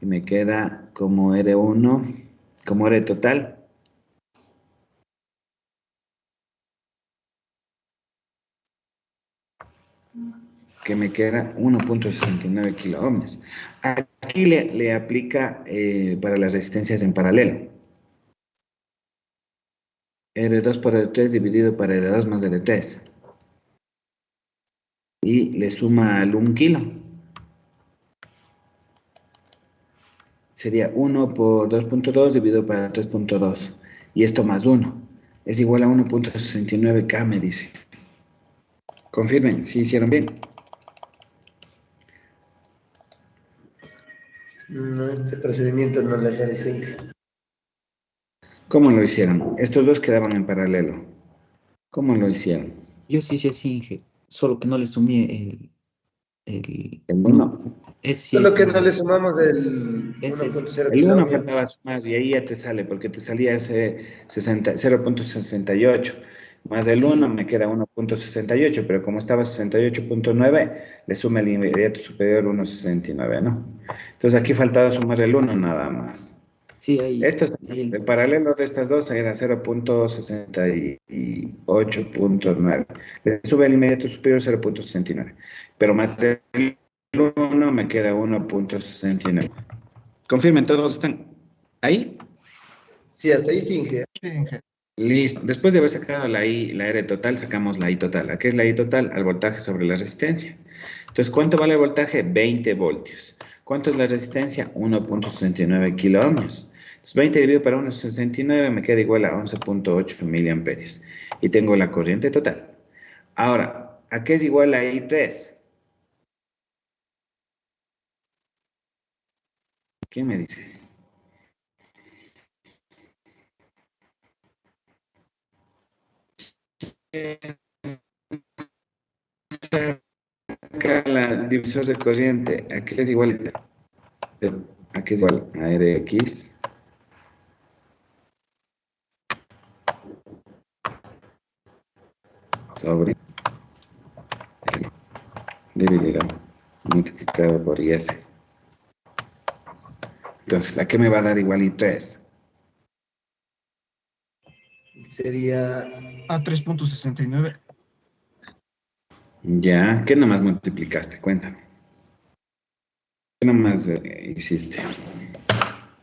y me queda como R1, como R total. Que me queda 1.69 kiloohmios. Aquí le aplica para las resistencias en paralelo. R2 por R3 dividido por R2 más R3. Y le suma al 1 kilo. Sería 1 por 2.2 dividido por 3.2. Y esto más 1. Es igual a 1.69K, me dice. Confirmen, si hicieron bien. No, este procedimiento no lo realicé. ¿Cómo lo hicieron? Estos dos quedaban en paralelo. ¿Cómo lo hicieron? Yo sí hice así, Inge, solo que no le sumé el El 1. sí Solo es que no le sumamos el Ese es 1.0 El 1 kiloohmios. faltaba sumar y ahí ya te sale, porque te salía ese 0.68. Más el 1 me queda 1.68, pero como estaba 68.9, le suma el inmediato superior 1.69, ¿no? Entonces aquí faltaba sumar el 1 nada más. Sí, ahí. El paralelo de estas dos era 0.68.9. Le sube el inmediato superior 0.69. Pero más el 1 me queda 1.69. Confirmen, ¿todos están ahí? Sí, hasta ahí sí, Inge. Sí, Inge. Listo. Después de haber sacado la R total, sacamos la I total. ¿A qué es la I total? Al voltaje sobre la resistencia. Entonces, ¿cuánto vale el voltaje? 20 voltios. ¿Cuánto es la resistencia? 1.69 kiloohmios. Entonces, 20 dividido por 1.69 me queda igual a 11.8 miliamperios. Y tengo la corriente total. Ahora, ¿a qué es igual la I3? ¿Quién me dice? Acá la divisor de corriente, ¿a qué es igual? ¿A qué es igual? A Rx sobre dividido multiplicado por IS. Entonces, ¿a qué me va a dar igual I3? Sería A 3.69. Ya, ¿qué nomás multiplicaste? Cuéntame. ¿Qué nomás hiciste?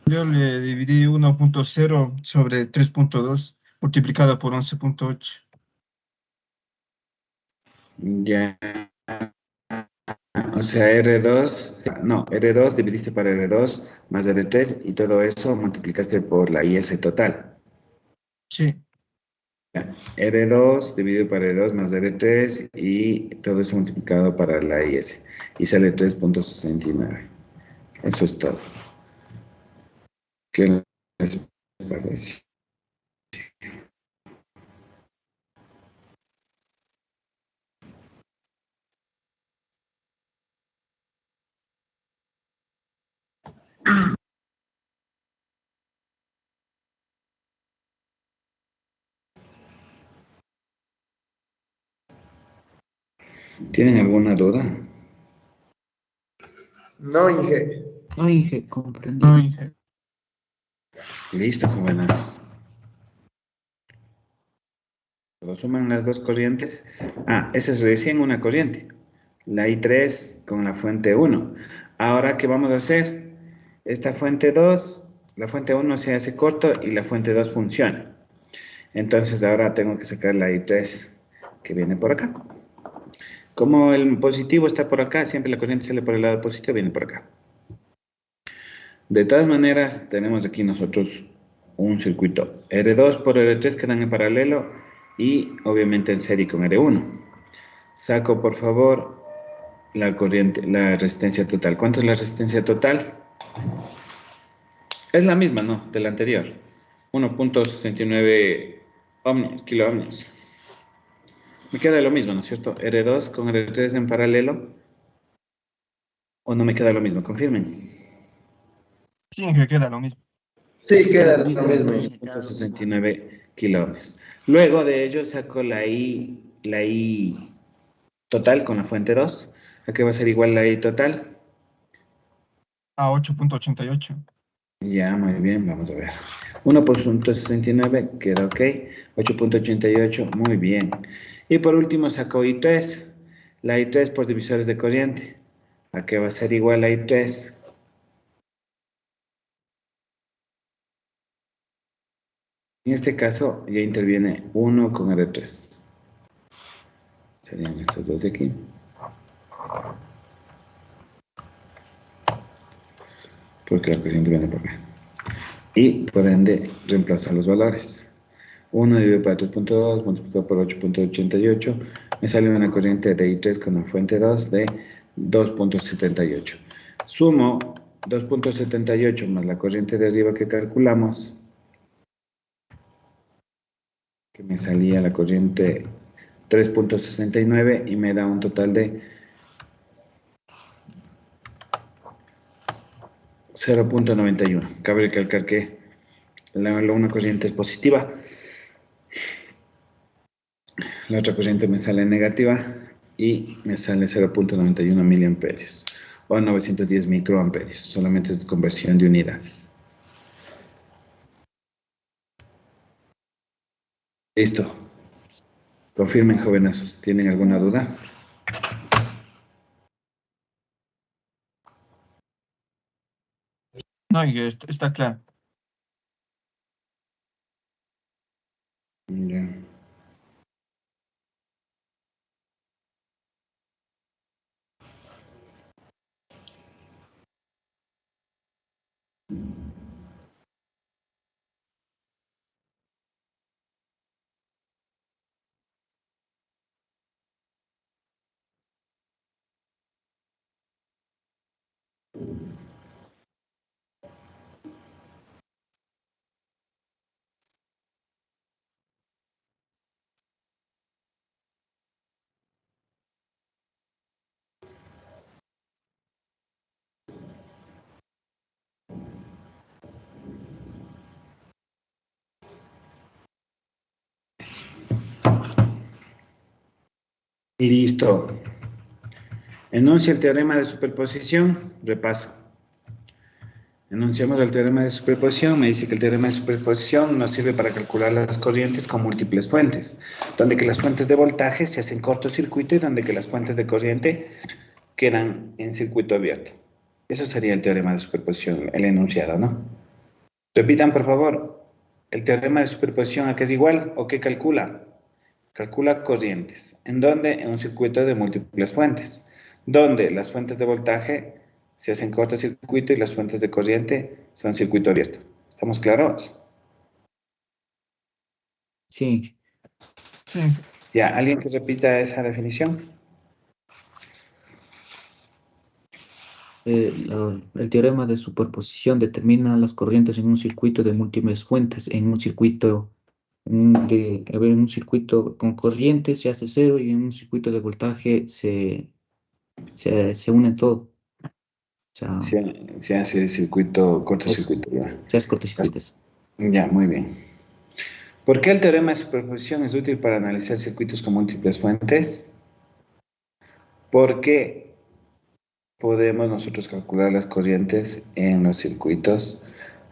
Yo le dividí 1.0 sobre 3.2 multiplicado por 11.8. Ya. O sea, R2 dividiste por R2 más R3 y todo eso multiplicaste por la IS total. Sí. Ya. R2 dividido por R2 más R3 y todo eso multiplicado para la IS. Y sale 3.69. Eso es todo. ¿Qué les parece? ¿Tienen alguna duda? no, Inge. No, Inge, comprendí. No, Inge. Listo, jóvenes. Lo suman las dos corrientes. Esa es recién una corriente. La I3 con la fuente 1. Ahora, ¿qué vamos a hacer? Esta fuente 2, la fuente 1 se hace corto y la fuente 2 funciona. Entonces, ahora tengo que sacar la I3 que viene por acá. Como el positivo está por acá, siempre la corriente sale por el lado positivo, viene por acá. De todas maneras, tenemos aquí nosotros un circuito R2 por R3 quedan en paralelo y obviamente en serie con R1. Saco, por favor, la corriente, la resistencia total. ¿Cuánto es la resistencia total? Es la misma, ¿no? De la anterior. 1.69 kiloohmios. Me queda lo mismo, ¿no es cierto? R2 con R3 en paralelo. ¿O no me queda lo mismo? Confirmen. Sí, Inge, queda lo mismo. Sí, queda lo mismo. 1.69 kiloohmios. Luego de ello saco la I total con la fuente 2. ¿A qué va a ser igual la I total? A 8.88. Ya, muy bien, vamos a ver. 1.69 queda ok. 8.88, muy bien. Y por último saco I3. La I3 por divisores de corriente. ¿A qué va a ser igual a I3? En este caso ya interviene 1 con R3. Serían estos dos de aquí. Porque la corriente viene por acá. Y por ende reemplazo los valores. 1 dividido por 3.2 multiplicado por 8.88 me sale una corriente de I3 con la fuente 2 de 2.78. Sumo 2.78 más la corriente de arriba que calculamos, que me salía la corriente 3.69 y me da un total de 0.91. Cabe recalcar que una corriente es positiva, la otra corriente me sale negativa y me sale 0.91 miliamperios o 910 microamperios. Solamente es conversión de unidades. Listo. Confirmen, jovenazos. ¿Tienen alguna duda? No, Inge, está claro. Ya. Listo. Enuncia el teorema de superposición. Repaso. Enunciamos el teorema de superposición. Me dice que el teorema de superposición nos sirve para calcular las corrientes con múltiples fuentes, donde que las fuentes de voltaje se hacen cortocircuito y donde que las fuentes de corriente quedan en circuito abierto. Eso sería el teorema de superposición, el enunciado, ¿no? Repitan, por favor. ¿El teorema de superposición a qué es igual o qué calcula? Calcula corrientes. ¿En dónde? En un circuito de múltiples fuentes, donde las fuentes de voltaje se hacen cortocircuito y las fuentes de corriente son circuito abierto. ¿Estamos claros? Sí, Sí. Ya, ¿alguien que repita esa definición? el teorema de superposición determina las corrientes en un circuito de múltiples fuentes. En un circuito en un circuito con corriente se hace cero y en un circuito de voltaje se une todo. O sea, Se hace circuito, cortocircuito, ya. se hace cortocircuitos. Ya, muy bien. ¿Por qué el teorema de superposición es útil para analizar circuitos con múltiples fuentes? Porque podemos nosotros calcular las corrientes en los circuitos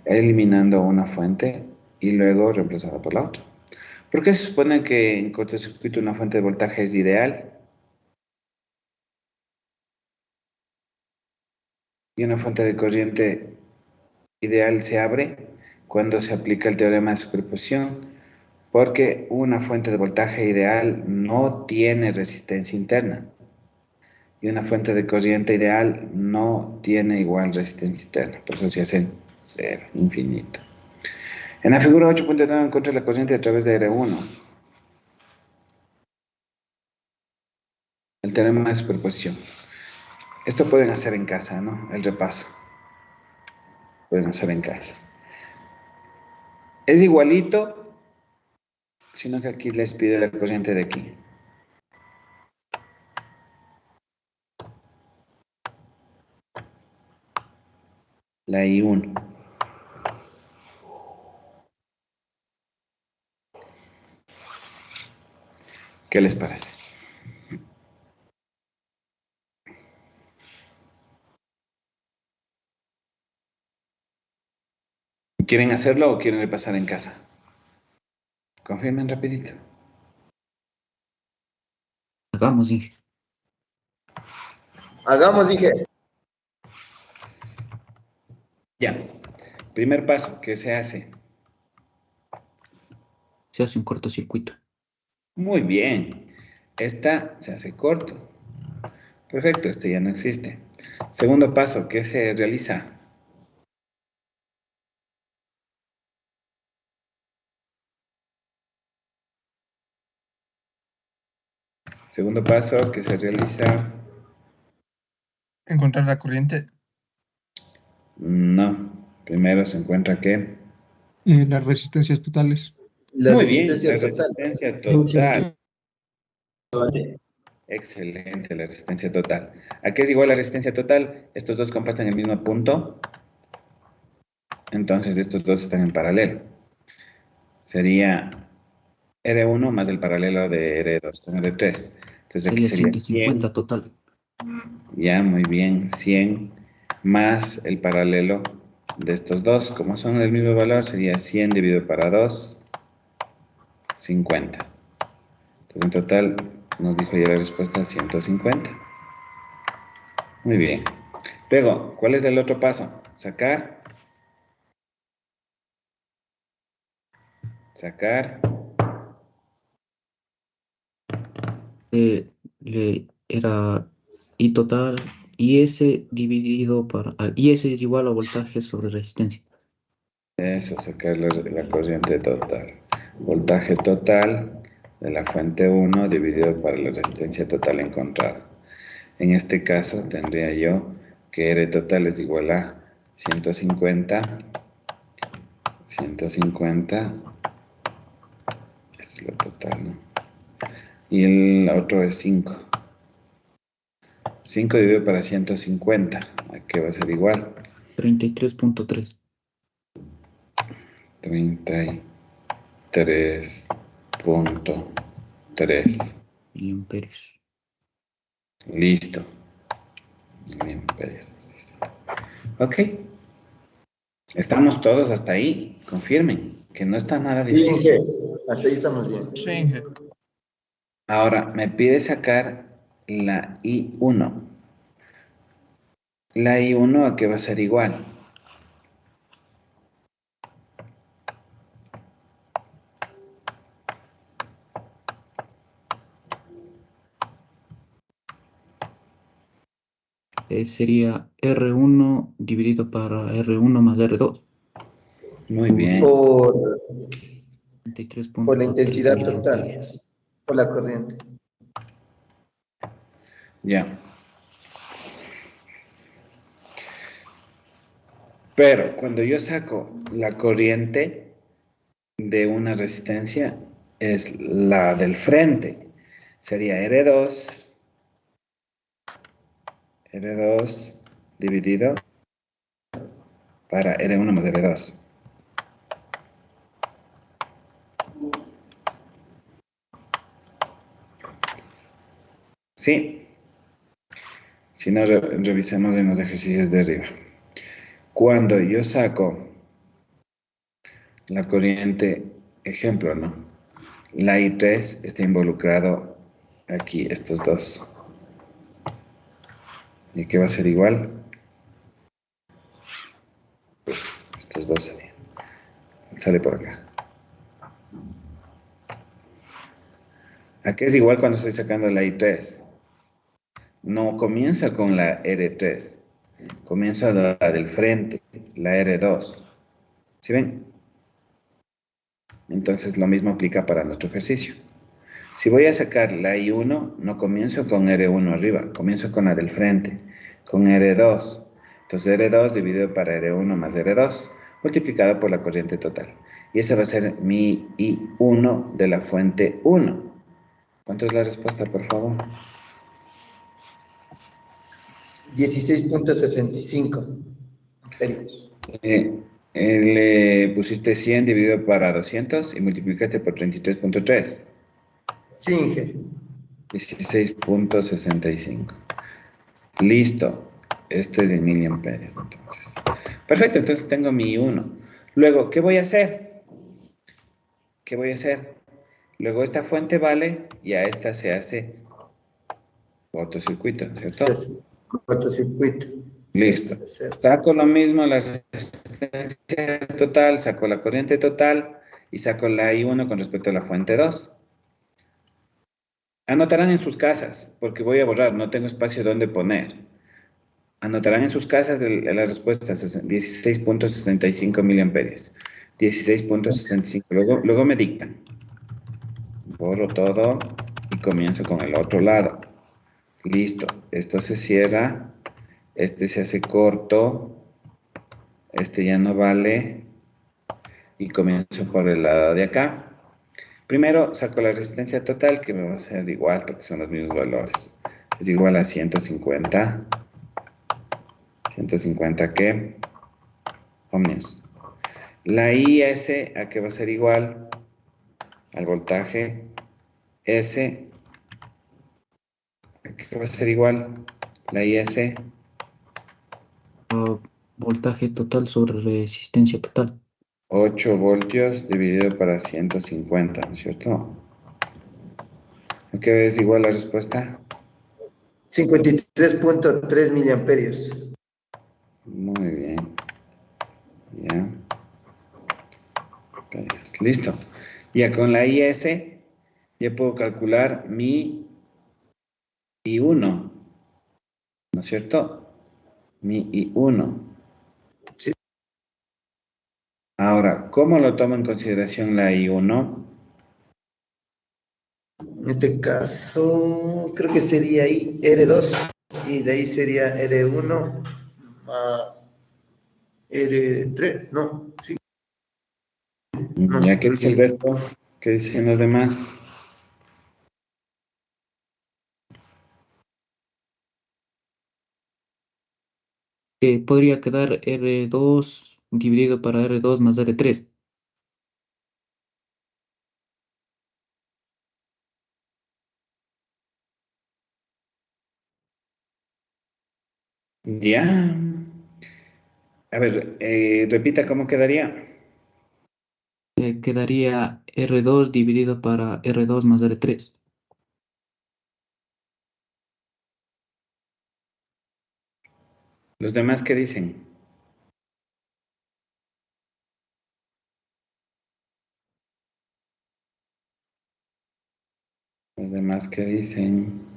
eliminando una fuente y luego reemplazada por la otra. ¿Por qué se supone que en cortocircuito una fuente de voltaje es ideal y una fuente de corriente ideal se abre cuando se aplica el teorema de superposición? Porque una fuente de voltaje ideal no tiene resistencia interna y una fuente de corriente ideal no tiene igual resistencia interna, por eso se hacen cero, infinito. En la figura 8.9 encuentra la corriente a través de R1. El teorema de superposición. Esto pueden hacer en casa, ¿no? El repaso. Pueden hacer en casa. Es igualito, sino que aquí les pide la corriente de aquí. La I1. ¿Qué les parece? ¿Quieren hacerlo o quieren repasar en casa? Confirmen rapidito. Hagamos, Inge. Hagamos, Inge. Ya. Primer paso, ¿qué se hace? Se hace un cortocircuito. Muy bien. Esta se hace corto. Perfecto, este ya no existe. Segundo paso, ¿qué se realiza? Segundo paso, ¿qué se realiza? Encontrar la corriente. No. Primero se encuentra ¿qué? Las resistencias totales. La Muy bien, resistencia la total. resistencia total. Excelente, la resistencia total. ¿A qué es igual la resistencia total? Estos dos comparten el mismo punto. Entonces, estos dos están en paralelo. Sería R1 más el paralelo de R2 con R3. Entonces, aquí Sería sería 150 100. total. Ya, muy bien. 100 más el paralelo de estos dos. Como son del mismo valor, sería 100 dividido para 2, 50. Entonces, en total, nos dijo ya la respuesta 150. Muy bien. Luego, ¿cuál es el otro paso? Sacar. Era I total, IS dividido para... IS es igual a voltaje sobre resistencia. Eso, sacar la corriente total. Voltaje total de la fuente 1 dividido para la resistencia total encontrada. En este caso tendría yo que R total es igual a 150. Esta es la total, ¿no? Y el otro es 5. 5 dividido para 150. ¿A qué va a ser igual? 33.3. 33.3 miliamperios. Listo. Miliamperios. Ok. ¿Estamos todos hasta ahí? Confirmen que no está nada Sí, difícil. Inge. Hasta ahí estamos bien. Sí, Inge. Ahora, me pide sacar la I1. La I1, ¿a qué va a ser igual? Sería R1 dividido para R1 más R2. Muy bien. Por la 33.3 intensidad total. miliamperios. Por la corriente. Ya. Pero cuando yo saco la corriente de una resistencia, es la del frente. Sería R2 dividido para R1 más R2. Sí. Si no, revisemos en los ejercicios de arriba. Cuando yo saco la corriente, ejemplo, ¿no? La I3 está involucrado aquí, estos dos. ¿Y qué va a ser igual? Pues estos dos serían. Sale por acá. ¿A qué es igual cuando estoy sacando la I3? No comienza con la R3. Comienza la del frente, la R2. ¿Sí ven? Entonces lo mismo aplica para nuestro ejercicio. Si voy a sacar la I1, no comienzo con R1 arriba, comienzo con la del frente, con R2. Entonces R2 dividido para R1 más R2, multiplicado por la corriente total. Y esa va a ser mi I1 de la fuente 1. ¿Cuánto es la respuesta, por favor? 16.65 amperios. Le pusiste 100 dividido para 200 y multiplicaste por 33.3. Sí, Inge. 16.65. Listo. Este es de miliamperios. Entonces. Perfecto, entonces tengo mi I1. Luego, ¿qué voy a hacer? ¿Qué voy a hacer? Luego esta fuente vale y a esta se hace cortocircuito, Se ¿cierto? hace cortocircuito. Listo. Se hace. Saco lo mismo, la resistencia total, saco la corriente total y saco la I1 con respecto a la fuente 2. Anotarán en sus casas, porque voy a borrar, no tengo espacio donde poner. Anotarán en sus casas las respuestas, 16.65 miliamperios. 16.65. Luego me dictan. Borro todo y comienzo con el otro lado. Listo. Esto se cierra. Este se hace corto. Este ya no vale. Y comienzo por el lado de acá. Primero saco la resistencia total, que me va a ser igual, porque son los mismos valores. Es igual a 150. 150 ¿qué? Ohmios. La IS, ¿a qué va a ser igual? Al voltaje S. ¿A qué va a ser igual? La IS. Voltaje total sobre resistencia total. 8 voltios dividido para 150, ¿no es cierto? ¿A qué es igual la respuesta? 53.3 miliamperios. Muy bien. Ya. Ok, listo. Ya con la IS ya puedo calcular mi I1, ¿no es cierto? Mi I1. Sí. Ahora, ¿cómo lo tomo en consideración la I1? En este caso, creo que sería ahí R2 y de ahí sería R1 más R3. No, sí. No, ¿Ya qué dice el sí. resto? ¿Qué dicen los demás? Que podría quedar R2 dividido para R2 más R3. Ya. A ver, repita cómo quedaría. Quedaría R2 dividido para R2 más R3. ¿Los demás qué dicen? ¿Los demás qué dicen?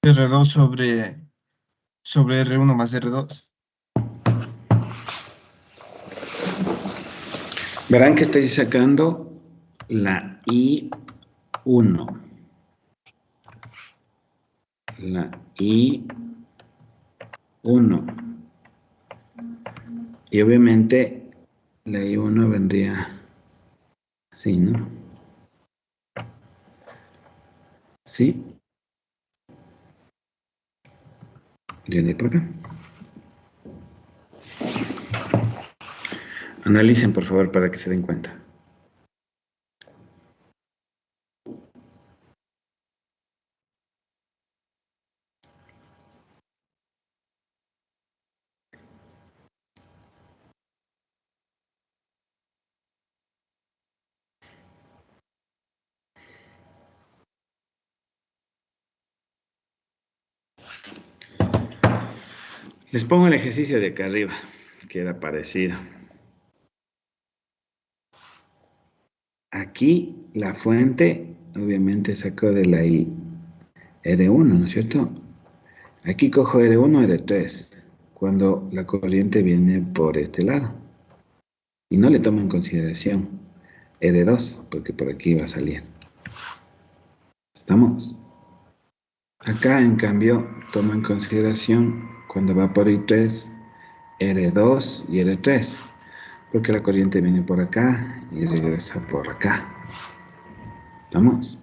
R2 sobre R1 más R2. Verán que estoy sacando la I1. La I1. Y obviamente la I1 vendría así, ¿no? ¿Sí? Viene por acá. Analicen, por favor, para que se den cuenta. Les pongo el ejercicio de acá arriba, que era parecido. Aquí la fuente, obviamente saco de la I R1, ¿no es cierto? Aquí cojo R1, R3, cuando la corriente viene por este lado. Y no le tomo en consideración R2, porque por aquí va a salir. ¿Estamos? Acá, en cambio, tomo en consideración cuando va por I3, R2 y R3, porque la corriente viene por acá y regresa por acá. ¿Estamos?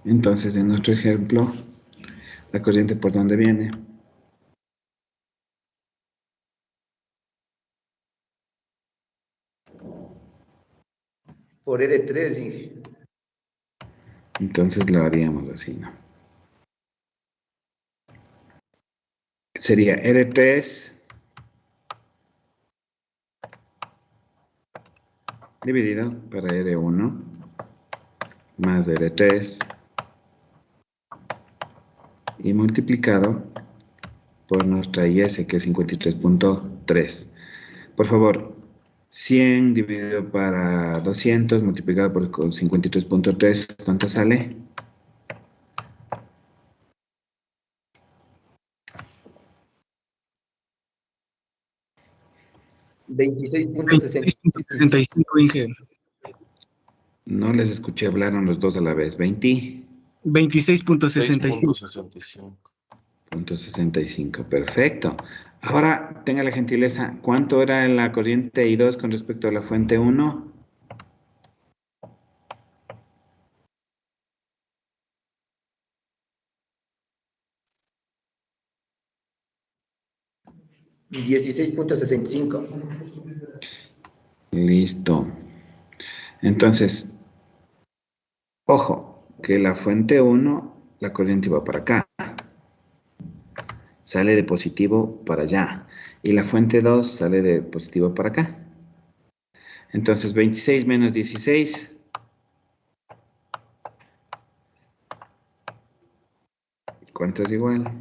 Entonces, en nuestro ejemplo, la corriente por dónde viene. Por R3, Inge. Entonces lo haríamos así, ¿no? sería R3 dividido para R1 más R3 y multiplicado por nuestra IS, que es 53.3. Por favor, 100 dividido para 200 multiplicado por 53.3, ¿cuánto sale? 26.65. 26.65, Inge. No les escuché, hablaron los dos a la vez. 26.65. 6.65. Perfecto. Ahora, tenga la gentileza, ¿cuánto era la corriente I2 con respecto a la fuente 1? $16.65. Listo. Entonces, ojo, que la fuente 1, la corriente va para acá. Sale de positivo para allá. Y la fuente 2 sale de positivo para acá. Entonces, 26 menos 16. ¿Cuánto es igual?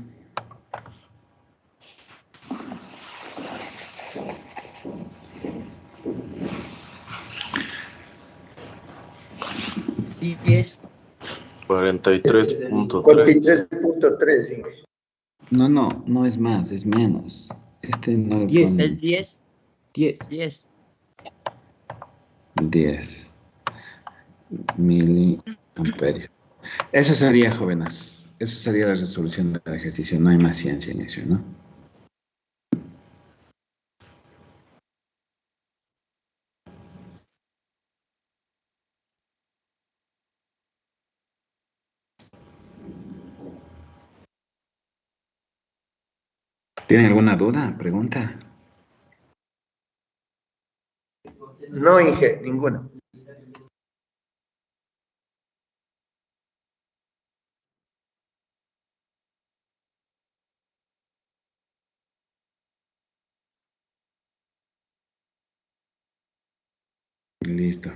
Y 10. 43.3. 43.3. No, no es más, es menos. Este no lo 10. ponen. Es 10. 10. 10. 10 miliamperios. Eso sería, jóvenes. Eso sería la resolución del ejercicio. No hay más ciencia en eso, ¿no? ¿Tienen alguna duda? Pregunta. No, Inge, ninguna. Listo.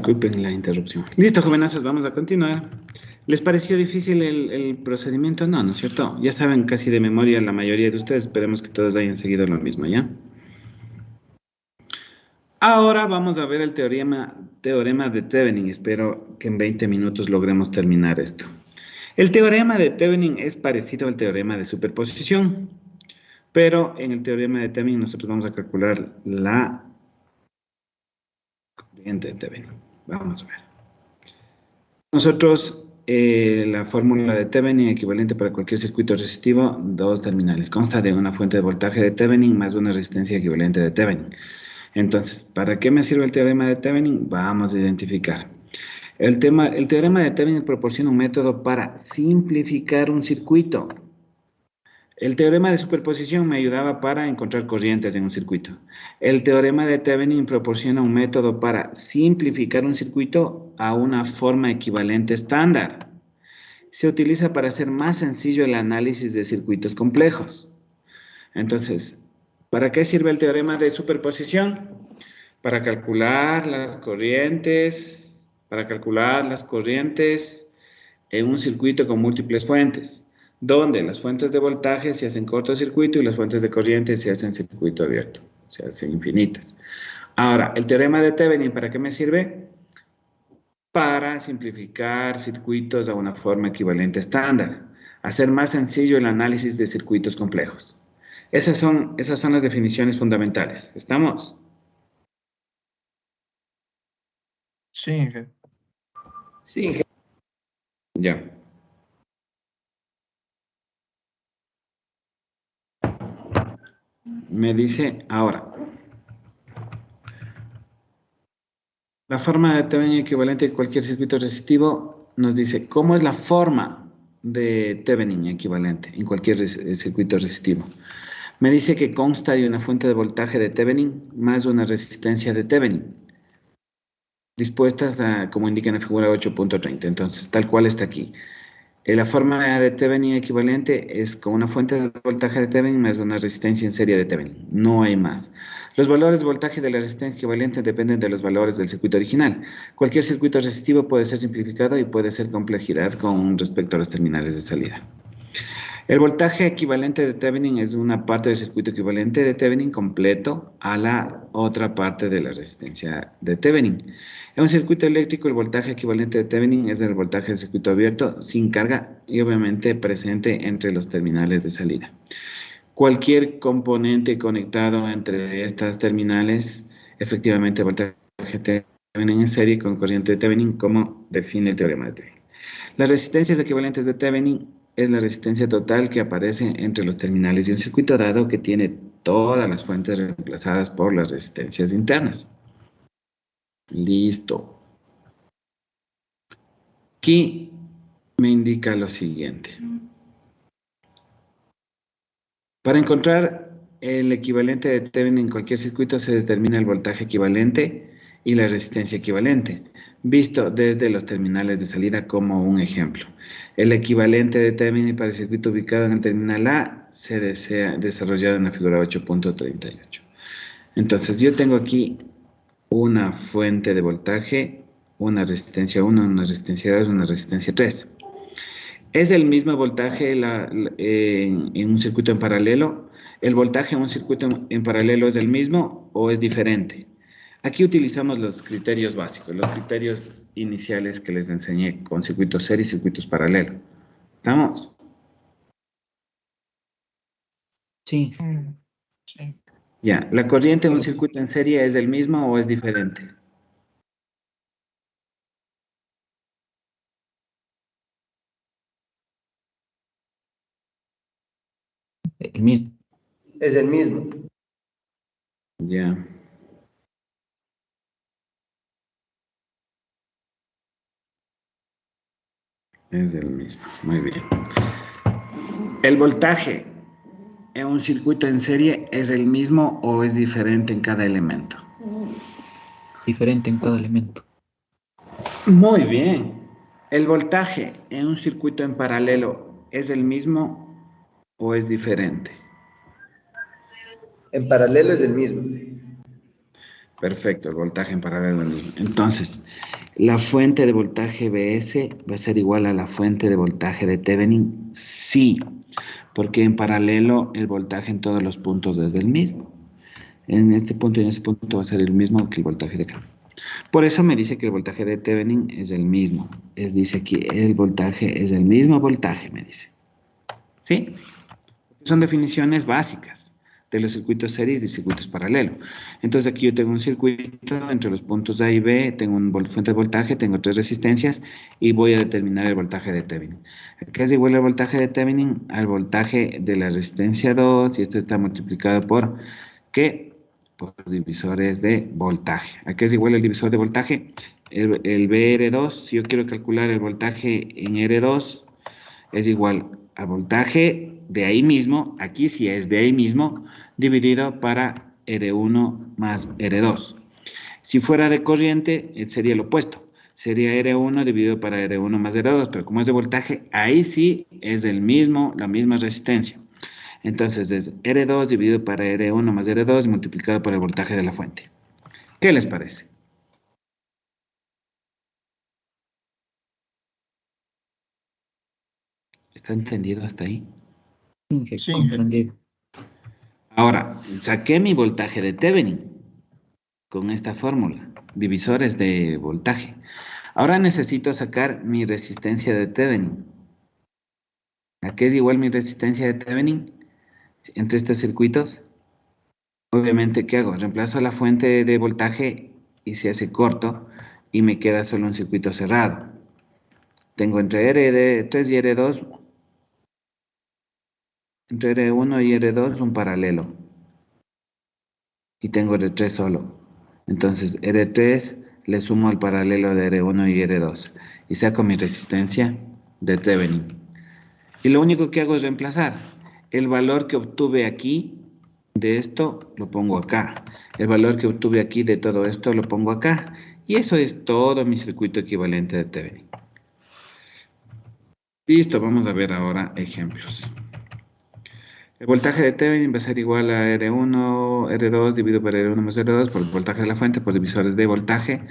disculpen la interrupción. Listo, jovenazos, vamos a continuar. ¿Les pareció difícil el procedimiento? No, ¿no es cierto? Ya saben casi de memoria la mayoría de ustedes. Esperemos que todos hayan seguido lo mismo, ¿ya? Ahora vamos a ver el teorema de Thevenin. Espero que en 20 minutos logremos terminar esto. El teorema de Thevenin es parecido al teorema de superposición, pero en el teorema de Thevenin nosotros vamos a calcular la corriente de Thevenin. Vamos a ver. Nosotros, la fórmula de Thevenin equivalente para cualquier circuito resistivo, dos terminales. Consta de una fuente de voltaje de Thevenin más una resistencia equivalente de Thevenin. Entonces, ¿para qué me sirve el teorema de Thevenin? Vamos a identificar. El teorema de Thevenin proporciona un método para simplificar un circuito. El teorema de superposición me ayudaba para encontrar corrientes en un circuito. El teorema de Thevenin proporciona un método para simplificar un circuito a una forma equivalente estándar. Se utiliza para hacer más sencillo el análisis de circuitos complejos. Entonces, ¿para qué sirve el teorema de superposición? Para calcular las corrientes, en un circuito con múltiples fuentes, donde las fuentes de voltaje se hacen cortocircuito y las fuentes de corriente se hacen circuito abierto, se hacen infinitas. Ahora, el teorema de Thevenin, ¿para qué me sirve? Para simplificar circuitos a una forma equivalente estándar, hacer más sencillo el análisis de circuitos complejos. Esas son las definiciones fundamentales. ¿Estamos? Sí, Inge. Sí, Inge. Ya. Me dice ahora. La forma de Thevenin equivalente a cualquier circuito resistivo nos dice cómo es la forma de Thevenin equivalente en cualquier circuito resistivo. Me dice que consta de una fuente de voltaje de Thevenin más una resistencia de Thevenin, dispuestas como indica en la figura 8.30. Entonces, tal cual está aquí. La forma de Thevenin equivalente es con una fuente de voltaje de Thevenin más una resistencia en serie de Thevenin. No hay más. Los valores de voltaje de la resistencia equivalente dependen de los valores del circuito original. Cualquier circuito resistivo puede ser simplificado y puede ser complejidad con respecto a los terminales de salida. El voltaje equivalente de Thevenin es una parte del circuito equivalente de Thevenin completo a la otra parte de la resistencia de Thevenin. En un circuito eléctrico, el voltaje equivalente de Thevenin es el voltaje del circuito abierto sin carga y obviamente presente entre los terminales de salida. Cualquier componente conectado entre estas terminales, efectivamente, voltaje de Thevenin en serie con corriente de Thevenin, como define el teorema de Thevenin. Las resistencias equivalentes de Thevenin es la resistencia total que aparece entre los terminales de un circuito dado que tiene todas las fuentes reemplazadas por las resistencias internas. Listo. Aquí me indica lo siguiente. Para encontrar el equivalente de Thevenin en cualquier circuito se determina el voltaje equivalente y la resistencia equivalente, visto desde los terminales de salida como un ejemplo. El equivalente de Thevenin para el circuito ubicado en el terminal A se desea desarrollado en la figura 8.38. Entonces yo tengo aquí una fuente de voltaje, una resistencia 1, una resistencia 2, una resistencia 3. ¿Es el mismo voltaje en un circuito en paralelo? ¿El voltaje en un circuito en paralelo es el mismo o es diferente? Aquí utilizamos los criterios básicos, los criterios iniciales que les enseñé con circuitos serie y circuitos paralelos. ¿Estamos? Sí. Sí. Ya, ¿la corriente en un circuito en serie es el mismo o es diferente? El mismo. Es el mismo. Ya. Es el mismo, muy bien. ¿El voltaje en un circuito en serie es el mismo o es diferente en cada elemento? Diferente en cada elemento. Muy bien. ¿El voltaje en un circuito en paralelo es el mismo o es diferente? En paralelo es el mismo. Perfecto, el voltaje en paralelo es el mismo. Entonces, la fuente de voltaje BS va a ser igual a la fuente de voltaje de Thevenin. Sí, porque en paralelo el voltaje en todos los puntos es el mismo. En este punto y en ese punto va a ser el mismo que el voltaje de acá. Por eso me dice que el voltaje de Thevenin es el mismo. Él dice aquí, el voltaje es el mismo voltaje, me dice. ¿Sí? Son definiciones básicas de los circuitos serie y de circuitos paralelos. Entonces aquí yo tengo un circuito entre los puntos A y B, tengo una fuente de voltaje, tengo 3 resistencias y voy a determinar el voltaje de Thevenin. Acá es igual el voltaje de Thevenin al voltaje de la resistencia 2 y esto está multiplicado por, ¿qué? Por divisores de voltaje. Aquí es igual el divisor de voltaje, el BR2, si yo quiero calcular el voltaje en R2, es igual al voltaje de ahí mismo, aquí sí es de ahí mismo, dividido para R1 más R2. Si fuera de corriente, sería lo opuesto. Sería R1 dividido para R1 más R2, pero como es de voltaje, ahí sí es del mismo, la misma resistencia. Entonces es R2 dividido para R1 más R2 multiplicado por el voltaje de la fuente. ¿Qué les parece? ¿Está entendido hasta ahí? Sí, Comprendido. Ahora, saqué mi voltaje de Thevenin con esta fórmula, divisores de voltaje. Ahora necesito sacar mi resistencia de Thevenin. ¿A qué es igual mi resistencia de Thevenin entre estos circuitos? Obviamente, ¿qué hago? Reemplazo la fuente de voltaje y se hace corto y me queda solo un circuito cerrado. Tengo entre R3 y R2, entre R1 y R2 un paralelo. Y tengo R3 solo. Entonces R3 le sumo al paralelo de R1 y R2 y saco mi resistencia de Thevenin. Y lo único que hago es reemplazar. El valor que obtuve aquí de esto lo pongo acá. El valor que obtuve aquí de todo esto lo pongo acá. Y eso es todo mi circuito equivalente de Thevenin. Listo, vamos a ver ahora ejemplos. El voltaje de Thevenin va a ser igual a R1, R2 dividido por R1 más R2 por el voltaje de la fuente por divisores de voltaje.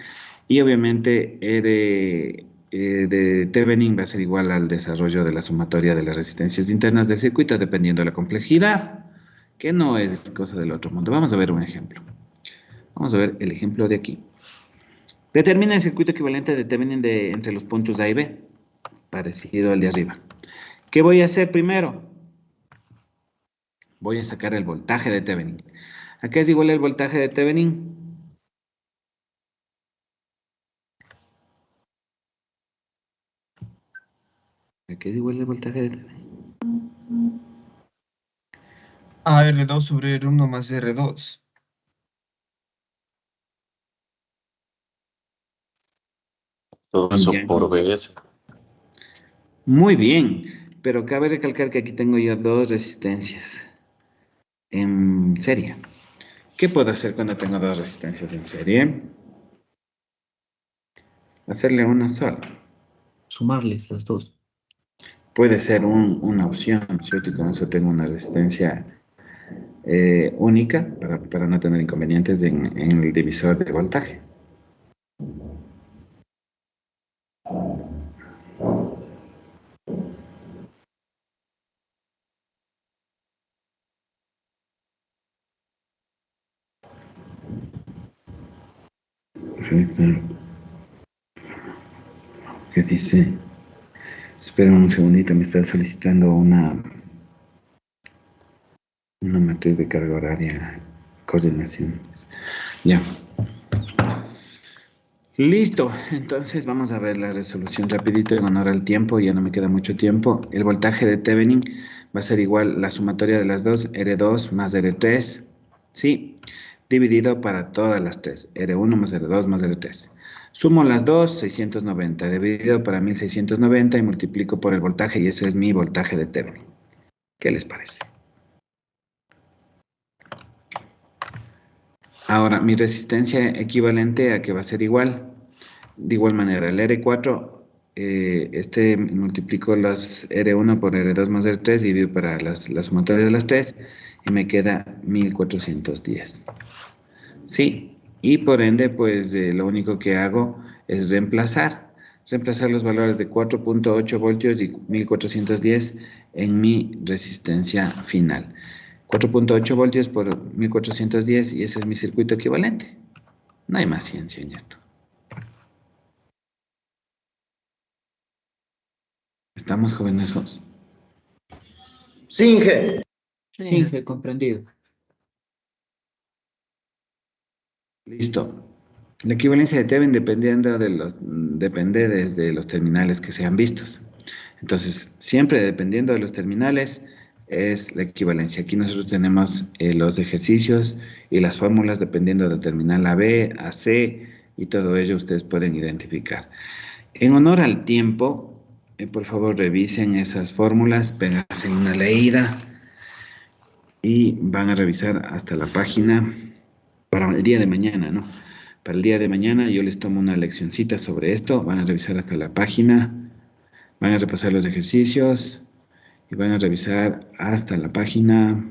Y obviamente R de Thevenin va a ser igual al desarrollo de la sumatoria de las resistencias internas del circuito dependiendo de la complejidad, que no es cosa del otro mundo. Vamos a ver un ejemplo. Vamos a ver el ejemplo de aquí. Determina el circuito equivalente de Thevenin entre los puntos A y B, parecido al de arriba. ¿Qué voy a hacer primero? Voy a sacar el voltaje de Thevenin. ¿A qué es igual el voltaje de Thevenin? ¿A qué es igual el voltaje de Thevenin? A R2 sobre R1 más R2. Todo eso Ya. por BS. Muy bien, pero cabe recalcar que aquí tengo ya 2 resistencias en serie. ¿Qué puedo hacer cuando tengo 2 resistencias en serie? Hacerle una sola. Sumarles las dos. Puede ser una opción, ¿cierto? Y con eso tengo una resistencia única para no tener inconvenientes en el divisor de voltaje. ¿Qué dice? Espera un segundito, me está solicitando una matriz de carga horaria, coordinación. Ya. Listo, entonces vamos a ver la resolución rapidito en honor al tiempo, ya no me queda mucho tiempo. El voltaje de Thevenin va a ser igual la sumatoria de las dos, R2 más R3, ¿sí? Dividido para todas las 3, R1 más R2 más R3. Sumo las dos, 690, dividido para 1690 y multiplico por el voltaje y ese es mi voltaje de Thevenin. ¿Qué les parece? Ahora, mi resistencia equivalente a que va a ser igual, de igual manera, el R4, multiplico las R1 por R2 más R3, divido para las sumatorias de las 3, y me queda 1410. Sí, Y por ende, pues lo único que hago es reemplazar los valores de 4.8 voltios y 1410 en mi resistencia final. 4.8 voltios por 1410 y ese es mi circuito equivalente. No hay más ciencia en esto. ¿Estamos, jóvenes? Sí, Inge. Sí, he comprendido. Listo. La equivalencia de Thevenin depende desde los terminales que sean vistos. Entonces, siempre dependiendo de los terminales es la equivalencia. Aquí nosotros tenemos los ejercicios y las fórmulas dependiendo del terminal AB, AC y todo ello ustedes pueden identificar. En honor al tiempo, por favor revisen esas fórmulas, pénganse una leída y van a revisar hasta la página para el día de mañana, ¿no? Para el día de mañana yo les tomo una leccioncita sobre esto, van a revisar hasta la página, van a repasar los ejercicios y van a revisar hasta la página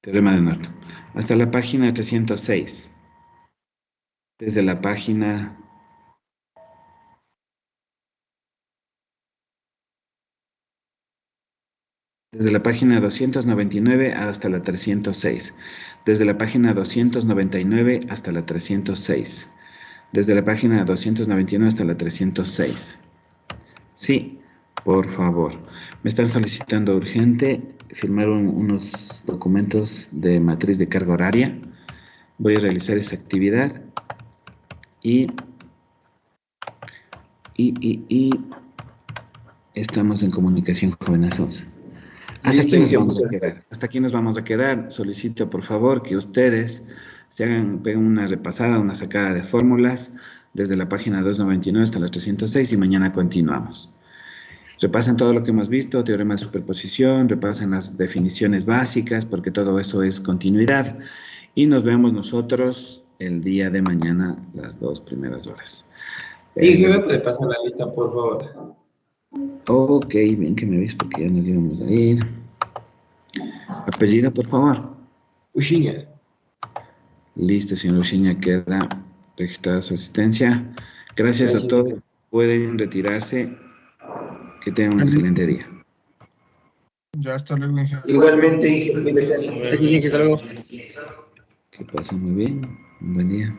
Teorema de Norton, hasta la página 306. Desde la página Desde la página 299 hasta la 306. Desde la página 299 hasta la 306. Desde la página 299 hasta la 306. Sí, por favor. Me están solicitando urgente firmar unos documentos de matriz de carga horaria. Voy a realizar esa actividad y estamos en comunicación, jóvenes 11. Hasta aquí nos vamos a quedar. Solicito, por favor, que ustedes peguen una repasada, una sacada de fórmulas desde la página 299 hasta la 306 y mañana continuamos. Repasen todo lo que hemos visto, teorema de superposición, repasen las definiciones básicas, porque todo eso es continuidad. Y nos vemos nosotros el día de mañana, las 2 primeras horas. ¿Y me puede pasar la lista, por favor? Ok, bien que me ves porque ya nos íbamos a ir. Apellido, por favor. Ushiña. Listo, señor Ushiña, queda registrada su asistencia. Gracias a todos. Pueden retirarse. Que tengan un excelente día. Ya, hasta luego, Inge. Igualmente, Inge, cuídese. Hasta luego. Que pasen muy bien. Un buen día.